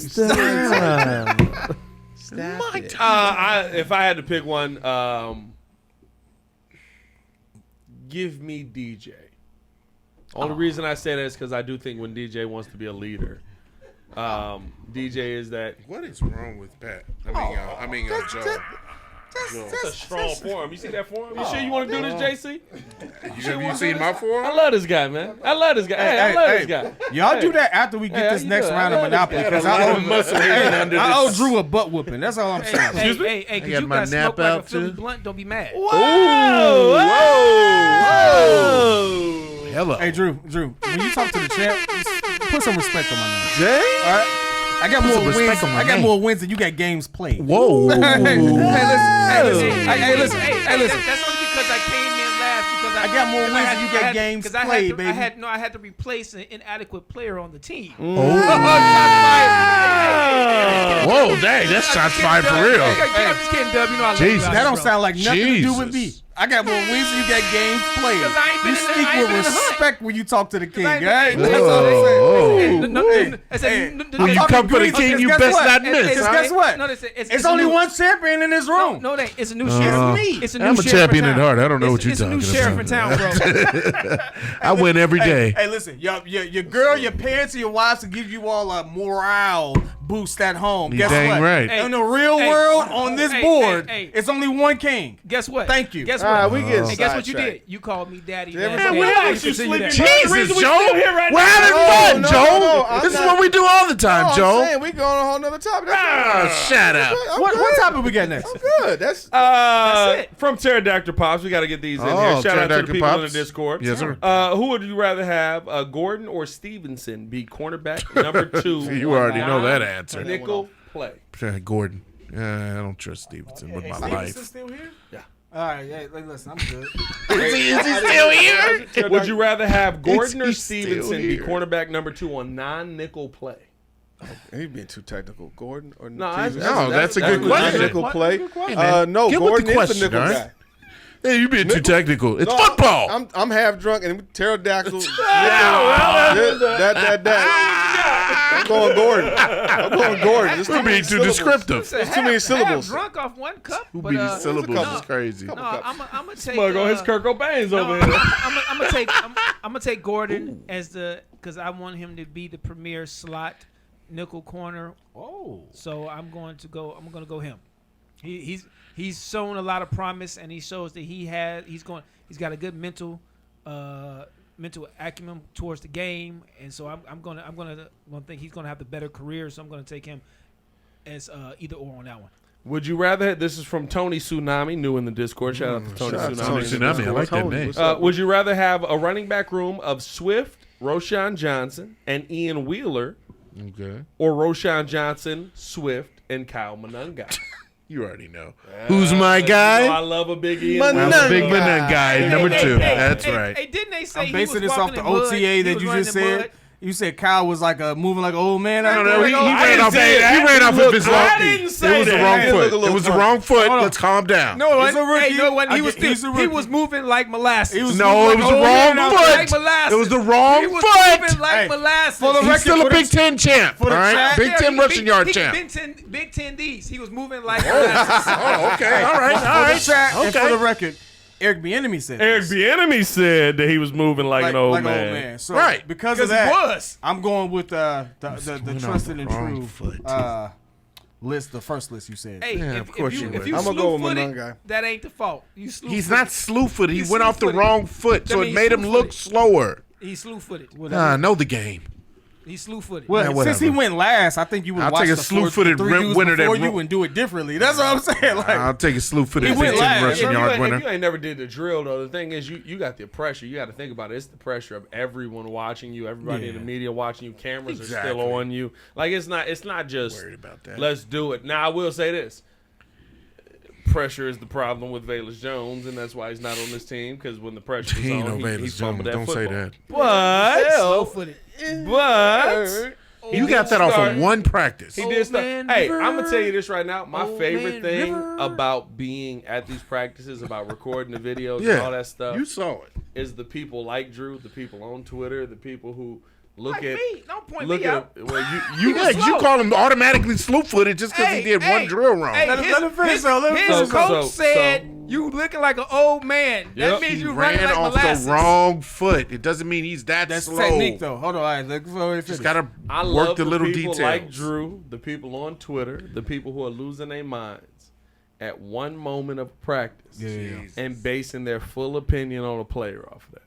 Stop it. If I had to pick one, give me DJ. Only reason I say that is because I do think when DJ wants to be a leader, DJ is that. What is wrong with Pat? I mean, Joe. That's a strong forearm. You see that forearm? You sure you want to do this, JC? Have you seen my forearm? I love this guy, man. I love this guy. Hey, I love this guy. Y'all do that after we get this next round of Monopoly. Because I owe Drew a butt whooping. That's all I'm saying. Excuse me? Hey, because you got smoked like a Philly blunt. Don't be mad. Whoa! Hello. Hey, Drew, when you talk to the champ, put some respect on my name. Jay? All right? I got more wins. I got more wins than you got games played. Whoa. Hey, listen. Hey, listen. That's only because I came in last. Because I got more wins than you got games played, baby. I had to replace an inadequate player on the team. Whoa, dang, that's shots fired for real. I'm just kidding, Dub. You know I love you. Jesus. That don't sound like nothing to do with me. Jesus. I got more wins than you got games played. Because I ain't been You in the- speak I ain't with been in the hunt. respect when you talk to the king, I right? ain't- That's all I'm saying. When you come for the king, you best not miss. Because guess what? No, It's only one champion in this room. No, it ain't. It's a new sheriff. It's a new I'm a sheriff champion in at town. heart. I don't know what you're It's a talking new sheriff in about. town, bro. I win every day. Hey, listen, your girl, your parents, and your wives will give you all a morale boost at home. You Guess dang what? right. In the real world, on this board, hey. it's only one king. Guess what? Thank you. Guess All what? right, we get Hey, guess what you did? sidetracked. You called me daddy. Every last time game. we I ask you continue that. sleeping- Jesus, we Joe. still here right We're now. having fun, No, Joe. no, I'm This is not- what we do all the time, I'm Joe. saying we going on a whole nother topic. Shut up. What topic we got next? I'm good. That's it. From Pterodactyl Pops, we got to get these in here. Shout out to the Pterodactyl people in the Pops. Discord. Yes, sir. Who would you rather have, Gordon or Stevenson, be cornerback number 2? You already know that answer. Nickel play. Gordon. I don't trust Stevenson with my life. Still here? Yeah. All right, hey, listen, I'm good. Is he still here? Would you rather have Gordon or Is he still Stevenson be here? cornerback number 2 on non-nickel play? He's being too technical. Gordon or No, that's a good question. Nickel play. Hey, man, No, get with Gordon the is question, the nickel all right? guy. Hey, you being too Nickel? technical. It's No, football. I'm half drunk and pterodactyl. that. I'm going Gordon. It's We're being too descriptive. There's too many syllables. Drunk off one cup. Who But, be these syllables couple. is crazy. No, I'm gonna take. Smug on his Kirk Cobain's No, over I'm here. gonna take Gordon as because I want him to be the premier slot nickel corner. Oh. So I'm gonna go him. He's shown a lot of promise, and he shows that he's got a good mental acumen towards the game, and so I'm gonna think he's gonna have the better career. So I'm gonna take him as either or on that one. Would you rather? This is from Tony Tsunami, new in the Discord. Shout out to Tony Shout out to Tsunami. Tsunami, I like that name. What's up? Would you rather have a running back room of Swift, Roshan Johnson, and Ian Wheeler, Okay. or Roshan Johnson, Swift, and Kyle Monunga? You already know. Who's my guy? I love a big Ian. I'm Wheeler. a big Manon guy, number 2. That's right. Hey, didn't they say I'm he basing was this off walking the in mud? OTA He that was you running just in said. mud? You said Kyle was like moving like an old man. No, he I ran didn't off. say that. He ran off of his I long. didn't say It was the that. wrong He looked a foot. little It was the drunk. wrong foot. Hold on. Let's calm down. No, he's a rookie. Hey, no, when he was he's a he rookie. was moving like molasses. He was No, it was the moving wrong like foot. molasses. It was the wrong He was foot. moving like Hey, molasses. for the He's record, still a for the- Big Ten champ. for the all right? chat- Big Ten rushing yard champ. Big Ten D's. He was moving like molasses. Oh, okay. All right. All For the right. chat, and for the Okay. record, Eric Bieniemy said Eric this. Bieniemy said that he was moving like an old man. So Right. because of Because he that, was. I'm going with the went trusted off and the wrong true foot. list, the first list you said. Hey, Yeah, if of course you you would. if you I'ma go with slew-footed, Monunga. that ain't the fault. You slew. He's not slew-footed. He He's went off the slew-footed. wrong foot, so That it means made him look slew-footed. slower. He's slew-footed. I know the game. He's slew-footed. Well, Yeah, since he whatever. went last, I think you would I'll watch take a the slew-footed three dudes winner that before you ro- and do it differently. That's what I'm saying. Like, I'll take a slew-footed He Big went Ten last. rushing If yard you winner. ain't never did the drill though, the thing is you got the pressure. You got to think about it. It's the pressure of everyone watching you, everybody in the media watching you. Cameras are Exactly. still on you. Like it's not just Worried about that. let's do it. Now I will say this. Pressure is the problem with Velus Jones, and that's why he's not on this team. Because when the pressure is He ain't no on, he Velus fumbled Jones. that Don't say football. that. But Slow-footed. You got that off start- of one practice. He did stuff. Man Hey, River. I'm gonna tell you this right now. My Old favorite Man thing River. about being at these practices, about recording the videos and all that stuff, You saw it. is the people like Drew, the people on Twitter, the people who Look Like at me. Don't point look me out. at well You call him automatically slew-footed just because he did one drill wrong. Hey, Let him finish, though. Let him his finish. coach So- said you looking like an old man. Yep. That means He you running ran like off molasses. the wrong foot. It doesn't mean he's That's slow. technique, though. Hold on. All right, look for it. Just gotta I work love the little people details. like Drew, the people on Twitter, the people who are losing their minds at one moment of practice and basing their full opinion on a player off of that.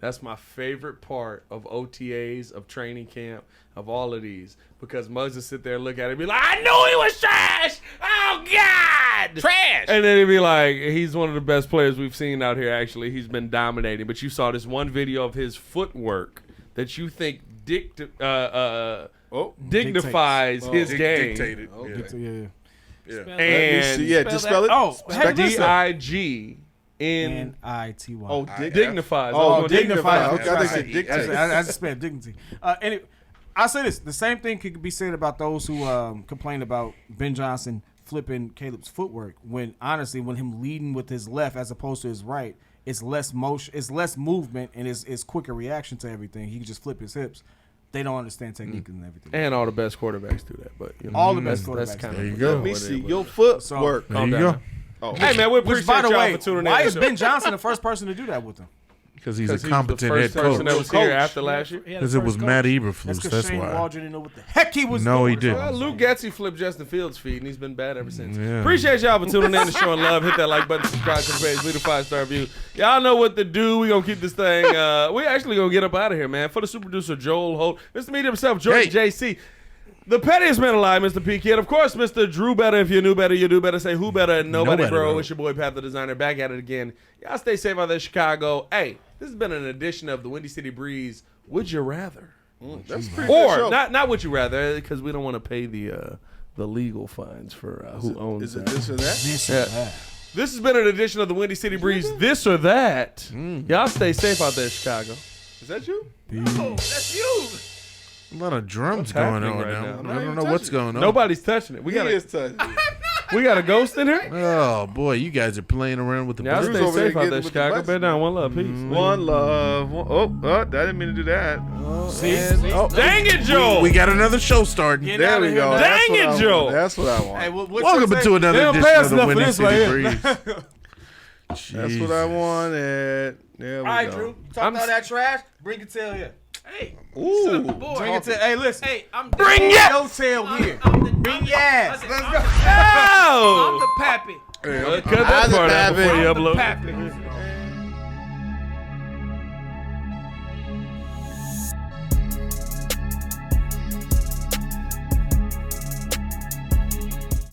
That's my favorite part of OTAs, of training camp, of all of these. Because Muggs will sit there and look at it and be like, I knew he was trash! Oh, God! Trash! And then he'd be like, he's one of the best players we've seen out here, actually. He's been dominating. But you saw this one video of his footwork that you think dignifies his game. Dictated. Yeah. And just spell it. Oh, hey, listen. D-I-G in N-I-T-Y. Oh, dignifies. Oh, Dignifies. dignified. Okay, I Yeah. think it's dictate. I just spelled dignity. I'll say this. The same thing could be said about those who complain about Ben Johnson flipping Caleb's footwork when, honestly, when him leading with his left as opposed to his right, it's less motion, it's less movement, and it's quicker reaction to everything. He can just flip his hips. They don't understand technique and everything. And all the best quarterbacks do that. But you know, All the best that's quarterbacks kind do of that. There you go. Let me see your footwork. There you go. Oh, Hey man, we Which, appreciate by the y'all way, for tuning why in. is Ben Johnson the first person to do that with him? Because he's a Because he was competent the head first person that coach. was here after last year. Because it was Matt Eberflus. That's That's because Shane why. Waldron didn't know what the heck he was No, doing. he didn't. Well, Luke Getzey flipped Justin Fields' feet, and he's been bad ever since. Yeah. Appreciate y'all for tuning in and showing love. Hit that like button, subscribe to the page, leave a 5-star review. Y'all know what to do. We gonna keep this thing. We actually gonna get up out of here, man. For the super producer Joel Holt, Mr. Media himself, Jordan JC. The pettiest man alive, Mr. P. Kid. Of course, Mr. Drew Better. If you knew better, you do better. Say who better and nobody, Nobody, bro. bro. It's your boy, Pat the Designer, back at it again. Y'all stay safe out there, Chicago. Hey, this has been an edition of the Windy City Breeze. Would you rather? that's a pretty good Or show. not would you rather, because we don't want to pay the legal fines for who owns Is it that. this or that? Yeah. This has been an edition of the Windy City Breeze. This or that. Y'all stay safe out there, Chicago. Is that you? Oh, that's you. A lot of drums What's going happening on right now. now? I don't even know what's touching going on. Nobody's touching it. We He got is touching. a ghost in here. Oh boy, you guys are playing around with the Y'all Drew's stay over there safe out getting there, with the Chicago. butts. Bear down. One love. Peace. One love. I didn't mean to do that. Dang it, Joel. We got another show starting. Get There outta we here go. now. That's Dang what it, I want. Joe. That's what I want. Hey, what Welcome you to say? another They don't edition pay of us the enough for Windy this City right Breeze. That's what I wanted. There we All right, go. Drew. You talked all that trash. Bring your tail here. Hey, Ooh. boy. Bring your tail. Hey, listen. Hey, I'm Bring your Your tail here. Bring your ass. Let's go. I'm Oh. the pappy. Cut that part out before you I'm the upload. pappy.